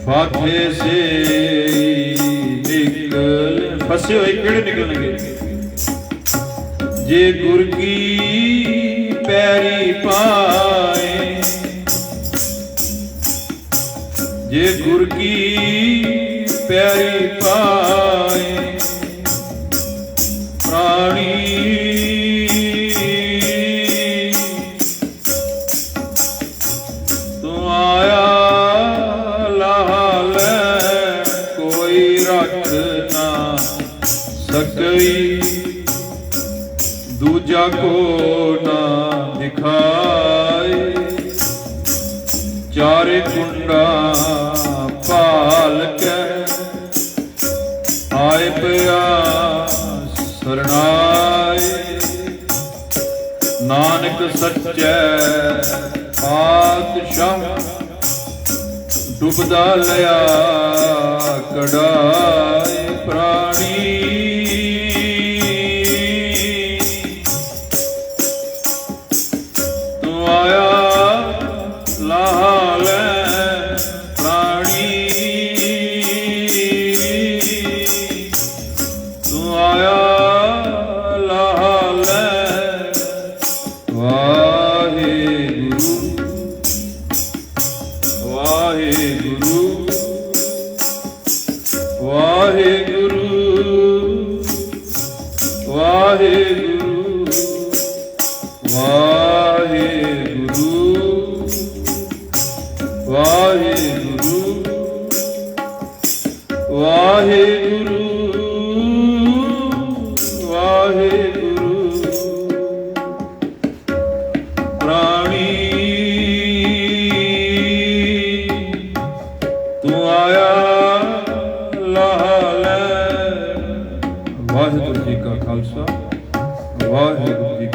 फाथे से निकल फसे होए किहड़े निकलणगे जे गुर की पैरी पाए जे गुर की पैरी पाए प्राणी तू आया लाल कोई रख ना सकई दूजा को ना दिखाए चारे कुंडा पाल के आए पिया शरणाए नानक सच्चै पातशाह डुबदा लिया कढ़ाए प्राणी तू आया लाल प्राणी तू आया लाल वाहेगुरु वाहेगुरु वाहेगुरु वाहेगुरु वाहेगुरु वाहेगुरु वाहेगुरु वाहेगुरु प्राणी तू आया लाल। वाहिगुरु जी का खालसा वाहिगुरु जी